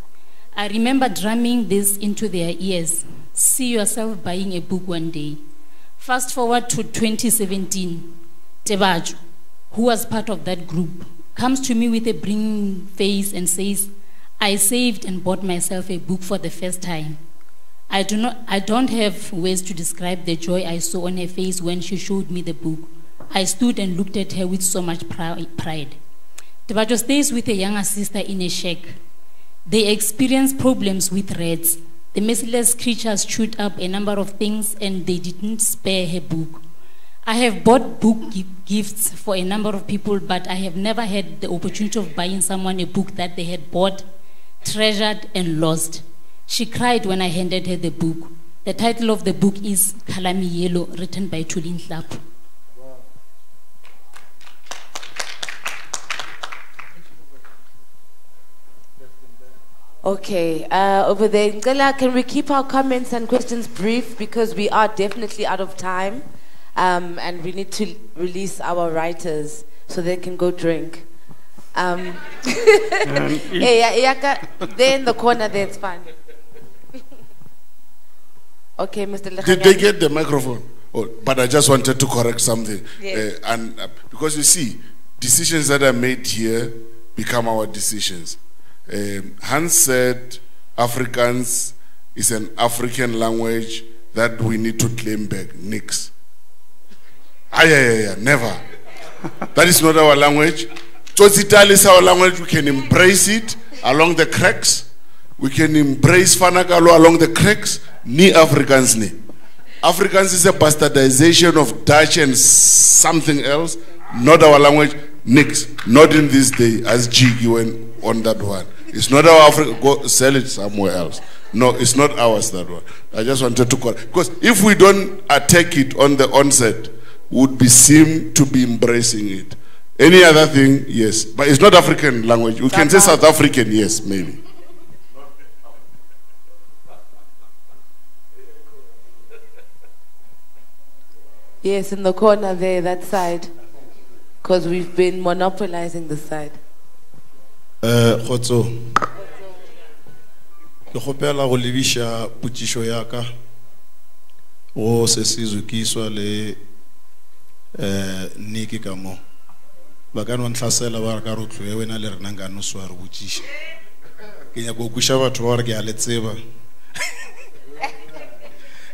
I remember drumming this into their ears. See yourself buying a book one day. Fast forward to 2017. Tebaju, who was part of that group, comes to me with a brimming face and says, I saved and bought myself a book for the first time. I don't have ways to describe the joy I saw on her face when she showed me the book. I stood and looked at her with so much pride. Tebaju stays with a younger sister in a shack. They experience problems with rats. The merciless creatures chewed up a number of things and they didn't spare her book. I have bought book gifts for a number of people, but I have never had the opportunity of buying someone a book that they had bought, treasured, and lost. She cried when I handed her the book. The title of the book is Kalami Yellow, written by Tulin Hlap. Okay, over there, Ngela, can we keep our comments and questions brief because we are definitely out of time, and we need to release our writers so they can go drink. Hey, Yaka, there in the corner there, it's fine. Okay, Mr. Lechanya. Did they get the microphone? Oh, but I just wanted to correct something. Yes. Because you see, decisions that are made here become our decisions. Hans said Afrikaans is an African language that we need to claim back. Nix. Never. That is not our language. Tsotsitaal is our language. We can embrace it along the cracks. We can embrace Fanakalo along the cracks. Ni Afrikaans ni. Afrikaans is a bastardization of Dutch and something else. Not our language. Nix. Not in this day. As Jiggy went on that one. It's not our Africa. Go sell it somewhere else. No, it's not ours, that one. I just wanted to call. Because if we don't attack it on the onset, would be seem to be embracing it. Any other thing, yes. But it's not African language. We can say South African, yes, maybe. Yes, in the corner there, that side. Because we've been monopolizing the side. Khotso. Ke gopela go lebisha putsisho ya ka go se sizukiswa le niki ka mo ba ka no ntlhasela ba ka rotlwe wena le rena nga no swa re butsisha ke nya go kusha batho ba re ke a le tseba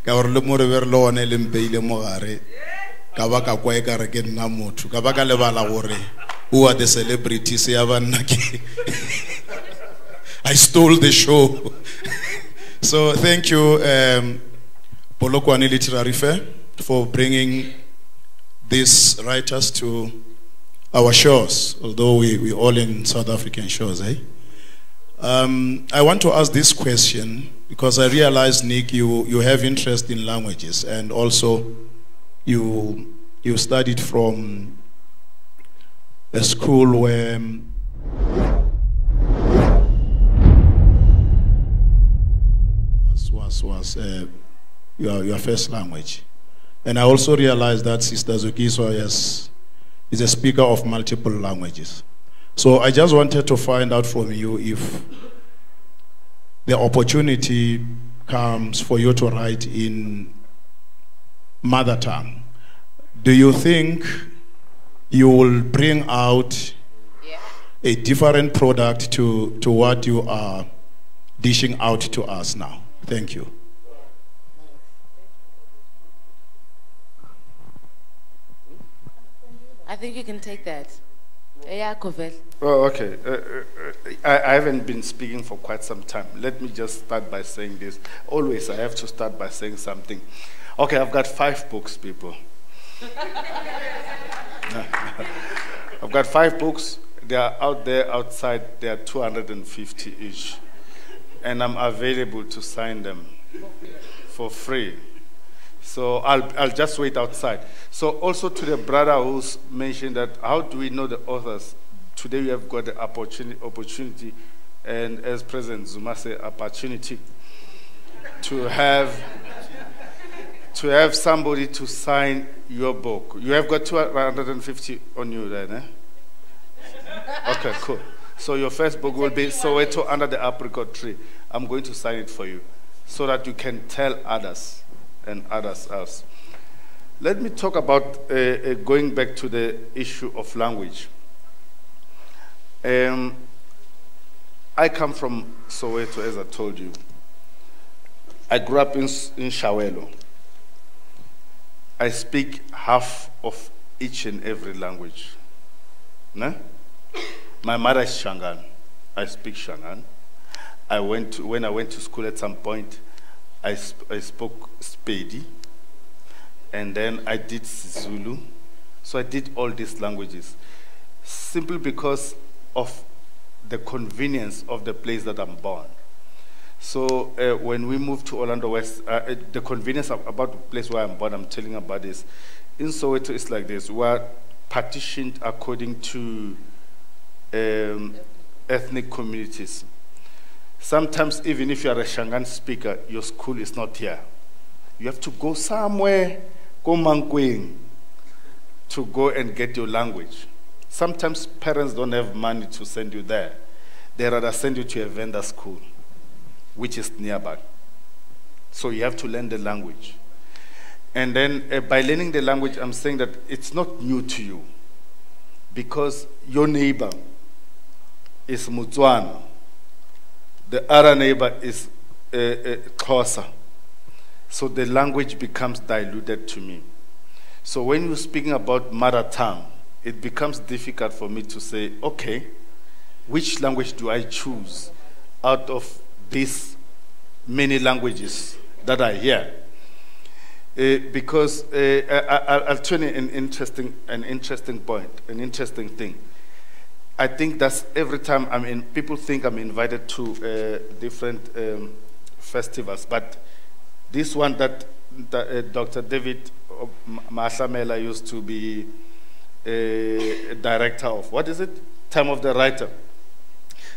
ka gore le mo re be re le one le mpeile mo gare ka ba ka kwa e ka re ke nna motho ka ba ka lebala gore who are the celebrities ya banna ke I stole the show. So thank you, Polokwane Literary Fair, for bringing these writers to our shores, although we all in South African shores, eh? I want to ask this question because I realize, Nick, you have interest in languages, and also you studied from a school where was your first language. And I also realized that Sister Zukiswa is a speaker of multiple languages. So I just wanted to find out from you if the opportunity comes for you to write in mother tongue. Do you think you will bring out a different product to what you are dishing out to us now? Thank you. I think you can take that. Yeah, Kovel. Oh, okay. I haven't been speaking for quite some time. Let me just start by saying this. Always I have to start by saying something. Okay, I've got 5 books, people. I've got 5 books. They are out there outside. They are 250 each. And I'm available to sign them for free. So I'll just wait outside. So also to the brother who's mentioned that, how do we know the authors? Today we have got the opportunity, and as President Zuma said, opportunity to have somebody to sign your book. You have got 250 on you then, eh? Okay, cool. So your first book will be Soweto Under the Apricot Tree. I'm going to sign it for you so that you can tell others and others else. Let me talk about going back to the issue of language. I come from Soweto, as I told you. I grew up in Shawelo. I speak half of each and every language. No? My mother is Shangaan. I speak Shangaan. When I went to school at some point, I spoke Spedi, and then I did Zulu. So I did all these languages, simply because of the convenience of the place that I'm born. So when we moved to Orlando West, the convenience about the place where I'm born, I'm telling you about this. In Soweto, it's like this. We're partitioned according to ethnic communities. Sometimes, even if you are a Shangaan speaker, your school is not here. You have to go somewhere, go Mankweng, to go and get your language. Sometimes parents don't have money to send you there. They rather send you to a vendor school, which is nearby. So you have to learn the language. And then by learning the language, I'm saying that it's not new to you, because your neighbor is Mutswana. The other neighbor is Xhosa. So the language becomes diluted to me. So when you're speaking about mother tongue, it becomes difficult for me to say, okay, which language do I choose out of these many languages that are here? Because I'll turn an interesting point, an interesting thing. I think that's every time people think I'm invited to different festivals, but this one that Dr. David Mahlamela used to be a director of, what is it? Time of the Writer.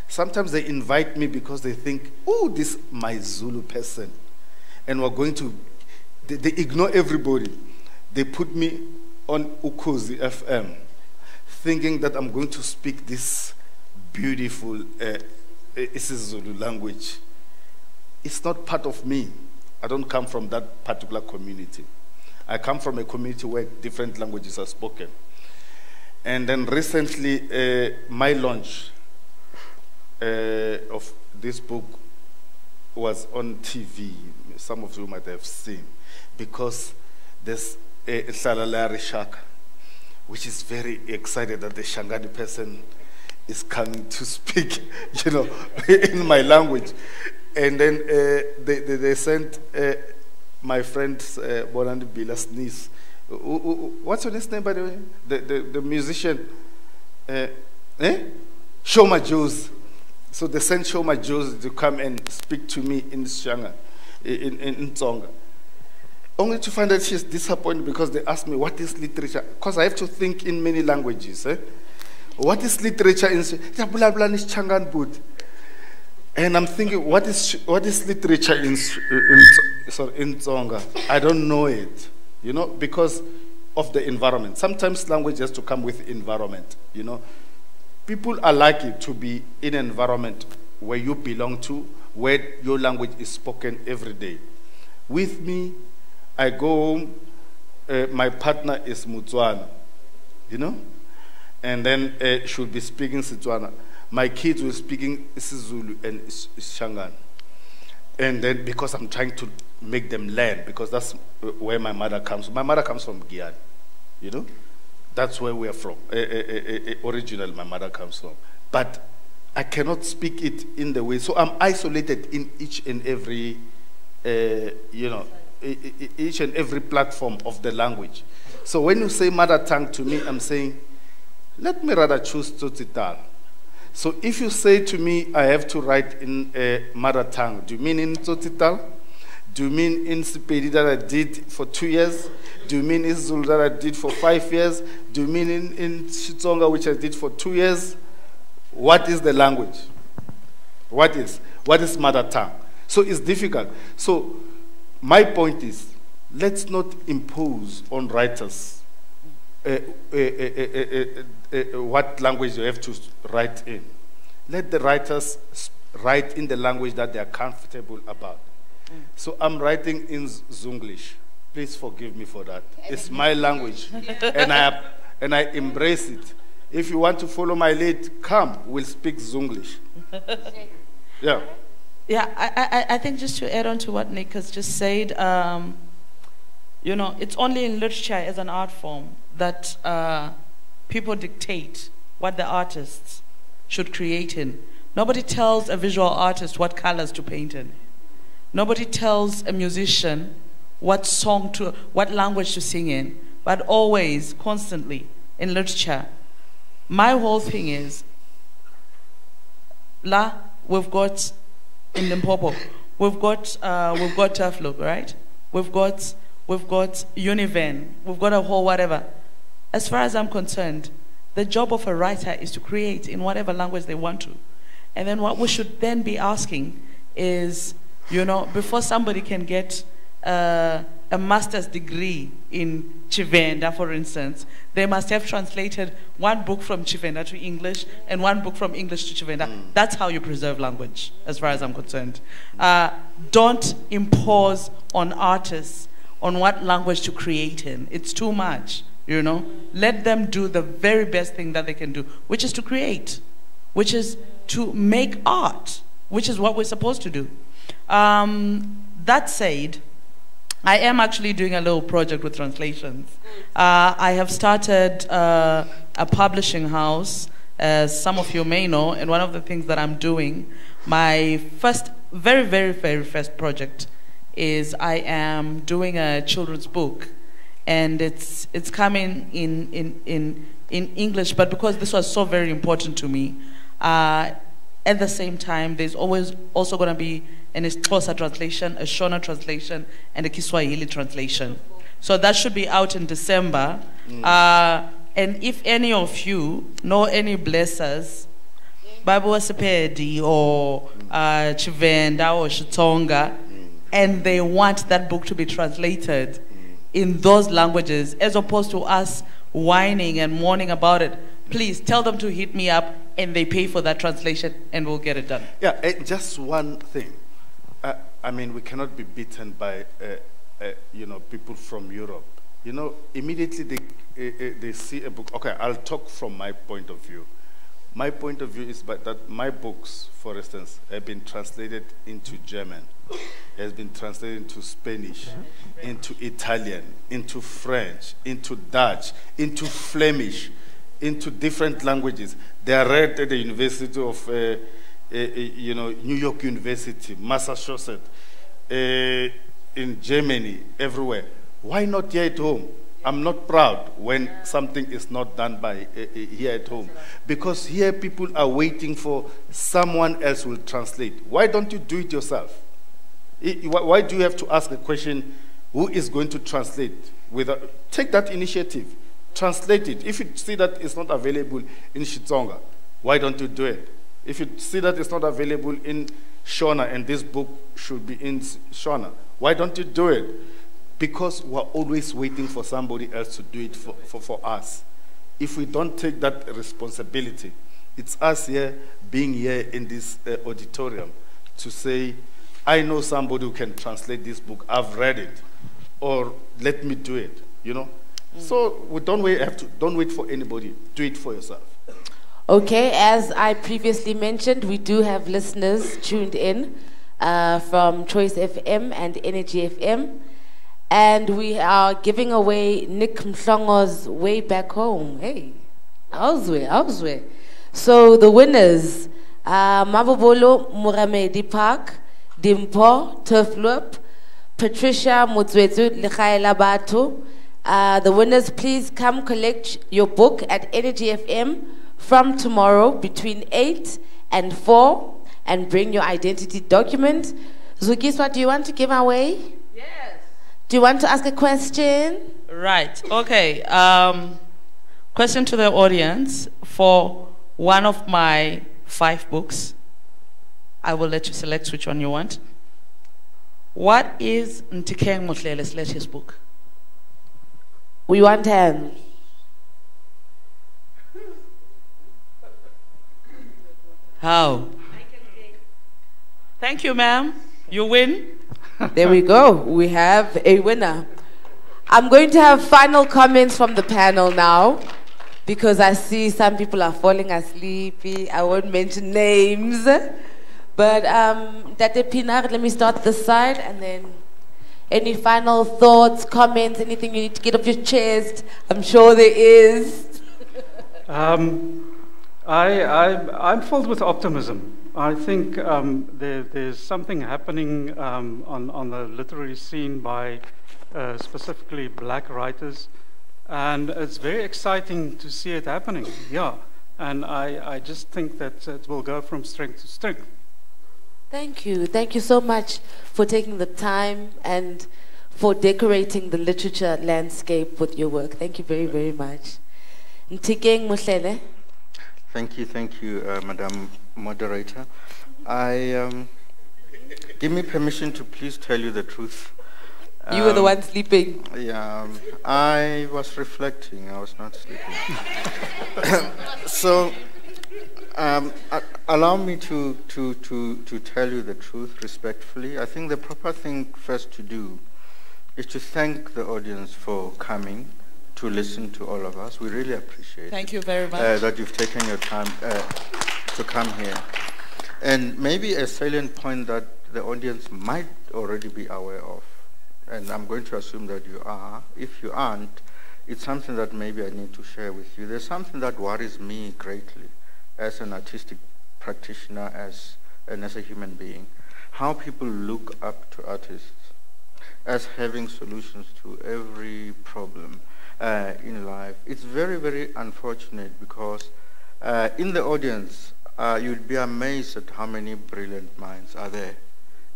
Sometimes they invite me because they think, oh, this my Zulu person. And we're going to, they ignore everybody. They put me on Ukhozi FM, thinking that I'm going to speak this beautiful isiZulu language. It's not part of me. I don't come from that particular community. I come from a community where different languages are spoken. And then recently, my launch of this book was on TV. Some of you might have seen, because there's Salalari Shaka, which is very excited that the Shangani person is coming to speak, you know, in my language. And then they sent my friend Bonandi Bila's niece. What's your name, by the way? The musician, Shoma Joes. So they sent Shoma Joes to come and speak to me in Shanga, in Tsonga. Only to find that she's disappointed because they asked me, what is literature? Because I have to think in many languages. What is literature in Changan? And I'm thinking, what is literature in Tsonga? I don't know it, you know, because of the environment. Sometimes language has to come with environment, you know. People are lucky to be in an environment where you belong to, where your language is spoken every day. With me, I go home, my partner is Mutswana, you know, and then she'll be speaking Setswana. My kids will speaking isiZulu and Shangan. And then because I'm trying to make them learn, because that's where my mother comes from. My mother comes from Guyana, you know. That's where we are from. Originally, my mother comes from. But I cannot speak it in the way. So I'm isolated in each and every, you know, each and every platform of the language. So when you say mother tongue to me, I'm saying, let me rather choose Tsotsital. So if you say to me, I have to write in mother tongue, do you mean in Tsotsital? Do you mean in Sepedi that I did for 2 years? Do you mean in Zulu that I did for 5 years? Do you mean in Xitsonga, which I did for 2 years? What is the language? What is mother tongue? So it's difficult. So my point is, let's not impose on writers what language you have to write in. Let the writers write in the language that they are comfortable about. So I'm writing in Zunglish. Please forgive me for that. It's my language, and I embrace it. If you want to follow my lead, come. We'll speak Zunglish. Yeah. Yeah. I think just to add on to what Nick has just said, you know, it's only in literature as an art form that people dictate what the artists should create in. Nobody tells a visual artist what colors to paint in. Nobody tells a musician what language to sing in, but always, constantly, in literature. My whole thing is, we've got, in Limpopo, we've got Turfloop, right? We've got Univen, we've got a whole whatever. As far as I'm concerned, the job of a writer is to create in whatever language they want to. And then what we should then be asking is, you know, before somebody can get a master's degree in Chivenda, for instance, they must have translated one book from Chivenda to English and one book from English to Chivenda. That's how you preserve language, as far as I'm concerned. Don't impose on artists on what language to create in. It's too much, you know. Let them do the very best thing that they can do, which is to create, which is to make art, which is what we're supposed to do. That said, I am actually doing a little project with translations. I have started a publishing house, as some of you may know, and one of the things that I'm doing, my first, very first project is I am doing a children's book, and it's coming in English, but because this was so very important to me, at the same time, there's always also going to be an Xhosa translation, a Shona translation, and a Kiswahili translation. So that should be out in December. And if any of you know any blessers, Babu Wasipedi or Chivenda or Shitonga, and they want that book to be translated in those languages, as opposed to us whining and mourning about it, please tell them to hit me up and they pay for that translation and we'll get it done. Yeah, just one thing. I mean, we cannot be beaten by, people from Europe. You know, immediately they see a book. Okay, I'll talk from my point of view. My point of view is that my books, for instance, have been translated into German, has been translated into Spanish, into Italian, into French, into Dutch, into Flemish, into different languages. They are read at the University of, New York University, Massachusetts, in Germany, everywhere. Why not here at home? I'm not proud when something is not done by here at home. Because here people are waiting for someone else will translate. Why don't you do it yourself? Why do you have to ask a question, who is going to translate? Take that initiative. Translate it. If you see that it's not available in Xitsonga, why don't you do it? If you see that it's not available in Shona and this book should be in Shona, why don't you do it? Because we're always waiting for somebody else to do it for us. If we don't take that responsibility, it's us here being here in this auditorium to say, I know somebody who can translate this book, I've read it, or let me do it, you know? So we don't wait for anybody, do it for yourself. Okay, as I previously mentioned, we do have listeners tuned in from Choice FM and Energy FM. And we are giving away Nick Mhlongo's Way Back Home. Hey, how's we? So the winners, Mabobolo Muramedi Park, Dimpo Turfloop, Patricia Mutswetu Lekhaela Batu. The winners, please come collect your book at Energy FM from tomorrow between 8 and 4 and bring your identity document. Zukiswa, do you want to give away? Yes. Do you want to ask a question? Right, okay. Question to the audience for one of my 5 books. I will let you select which one you want. What is Ntikeng Mohlele's latest book? We want hands. How? Thank you, ma'am. You win. There we go. We have a winner. I'm going to have final comments from the panel now because I see some people are falling asleep. I won't mention names. But Tate Pinar, let me start this side and then any final thoughts, comments, anything you need to get off your chest? I'm sure there is. I'm filled with optimism. I think there's something happening on the literary scene by specifically black writers, and it's very exciting to see it happening. Yeah, and I just think that it will go from strength to strength. Thank you. Thank you so much for taking the time and for decorating the literature landscape with your work. Thank you very, very much. Ntikeng Mohlele. Thank you, Madam Moderator. Give me permission to please tell you the truth. You were the one sleeping. Yeah, I was reflecting. I was not sleeping. So, allow me to tell you the truth respectfully. I think the proper thing first to do is to thank the audience for coming to listen to all of us. We really appreciate Thank you very much. that you've taken your time to come here. And maybe a salient point that the audience might already be aware of, and I'm going to assume that you are. If you aren't, it's something that maybe I need to share with you. There's something that worries me greatly as an artistic practitioner and as a human being. How people look up to artists as having solutions to every problem in life. It's very, very unfortunate because in the audience, you'd be amazed at how many brilliant minds are there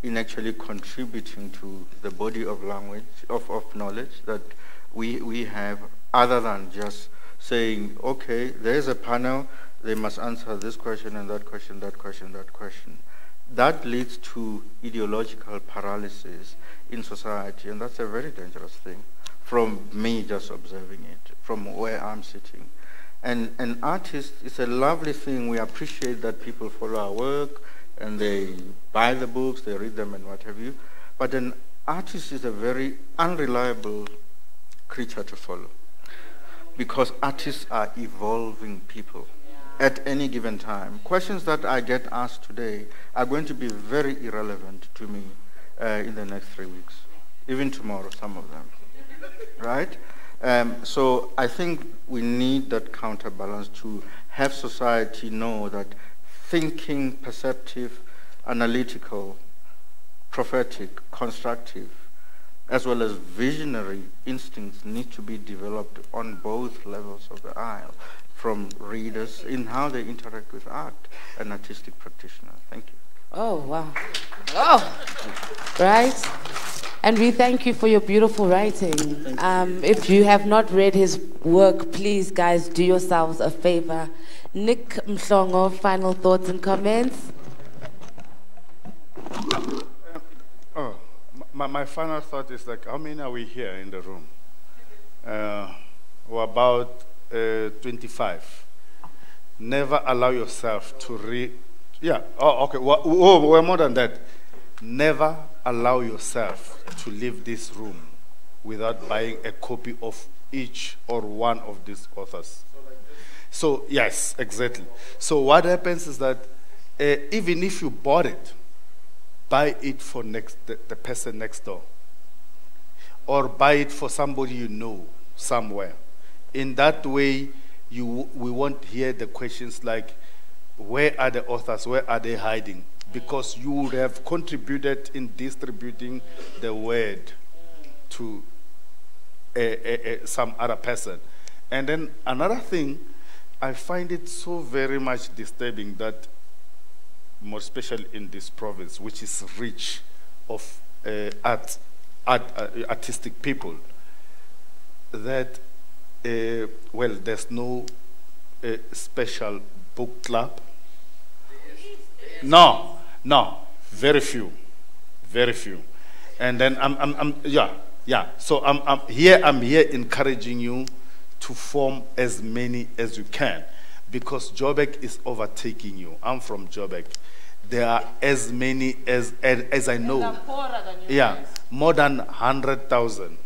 in actually contributing to the body of language, of knowledge that we have, other than just saying, okay, there's a panel, they must answer this question and that question, that question, that question. That leads to ideological paralysis in society, and that's a very dangerous thing from me just observing it, from where I'm sitting. And an artist is a lovely thing. We appreciate that people follow our work and they buy the books, they read them and what have you. But an artist is a very unreliable creature to follow, because artists are evolving people at any given time. Questions that I get asked today are going to be very irrelevant to me in the next 3 weeks, even tomorrow, some of them, right? So I think we need that counterbalance to have society know that thinking, perceptive, analytical, prophetic, constructive, as well as visionary instincts need to be developed on both levels of the aisle, from readers in how they interact with art and artistic practitioners. Thank you. Oh, wow. Oh, right. And we thank you for your beautiful writing. If you have not read his work, please, guys, do yourselves a favor. Nick Mhlongo, final thoughts and comments? My final thought is, like, how many are we here in the room? We're about 25. Never allow yourself to read. Yeah, oh, okay. We're more than that. Never allow yourself to leave this room without buying a copy of each or one of these authors. So, yes, exactly. So what happens is that even if you bought it, buy it for the person next door. Or buy it for somebody you know somewhere. In that way, we won't hear the questions like, where are the authors, where are they hiding? Because you would have contributed in distributing the word to some other person. And then another thing, I find it so very much disturbing that, more especially in this province, which is rich of artistic people, that, well, there's no special book club. No, very few. And then yeah. So I'm here encouraging you to form as many as you can, because Joburg is overtaking you. I'm from Joburg. There are as many as I know. Yeah, more than 100,000.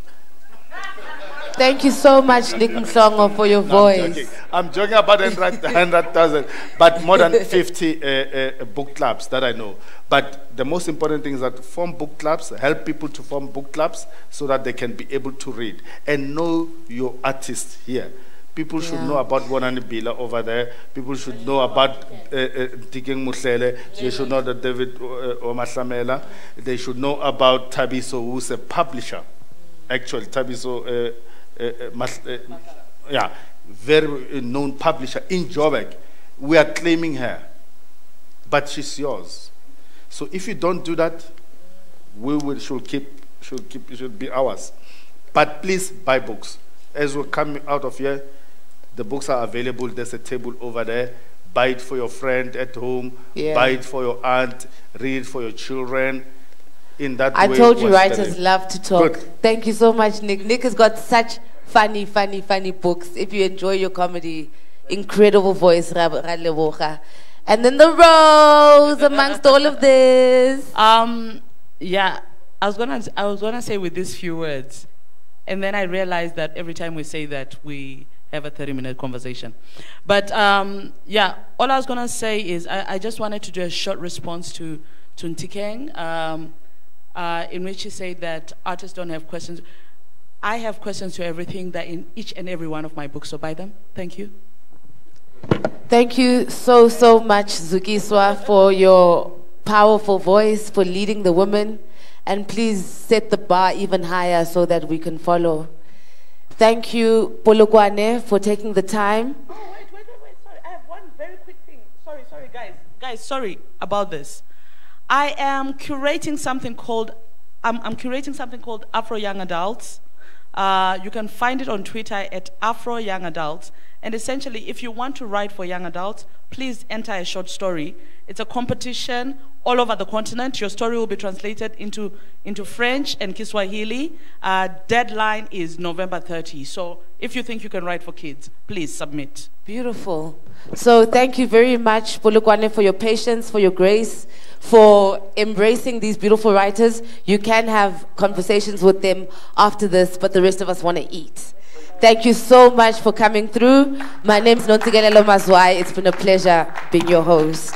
Thank you so much, Nick Mhlongo, for your voice. I'm joking about 100,000, but more than 50 book clubs that I know. But the most important thing is that form book clubs, help people to form book clubs so that they can be able to read and know your artists here. People should know about Bonani Bila over there. People should know about Tiking Muhlele. They should know that David Omaslamela. They should know about Tabiso, who's a publisher. Actually, Tabiso... yeah, very known publisher in Joburg. We are claiming her, but she's yours. So if you don't do that, should be ours. But please buy books. As we come out of here, the books are available. There's a table over there. Buy it for your friend at home. Yeah. Buy it for your aunt. Read it for your children. In that I way, told you writers love to talk. Good. Thank you so much, Nick. Nick has got such funny books. If you enjoy your comedy, incredible voice, and then the rose amongst all of this. Yeah, I was gonna say with these few words, and then I realized that every time we say that, we have a 30-minute conversation. But yeah, all I was gonna say is I just wanted to do a short response to Ntikeng. In which he said that artists don't have questions. I have questions to everything that in each and every one of my books, so buy them. Thank you. Thank you so much, Zukiswa, for your powerful voice, for leading the women, and please set the bar even higher so that we can follow. Thank you, Polokwane, for taking the time. Oh, wait, sorry, I have one very quick thing. Sorry, guys. Guys, sorry about this. I am curating something called, I'm curating something called Afro Young Adults. You can find it on Twitter at Afro Young Adults. And essentially, if you want to write for young adults, please enter a short story. It's a competition all over the continent. Your story will be translated into French and Kiswahili. Deadline is November 30. So if you think you can write for kids, please submit. Beautiful. So thank you very much, Polokwane, for your patience, for your grace, for embracing these beautiful writers. You can have conversations with them after this, but the rest of us want to eat. Thank you so much for coming through. My name is Nontigelelo Mazwai. It's been a pleasure being your host.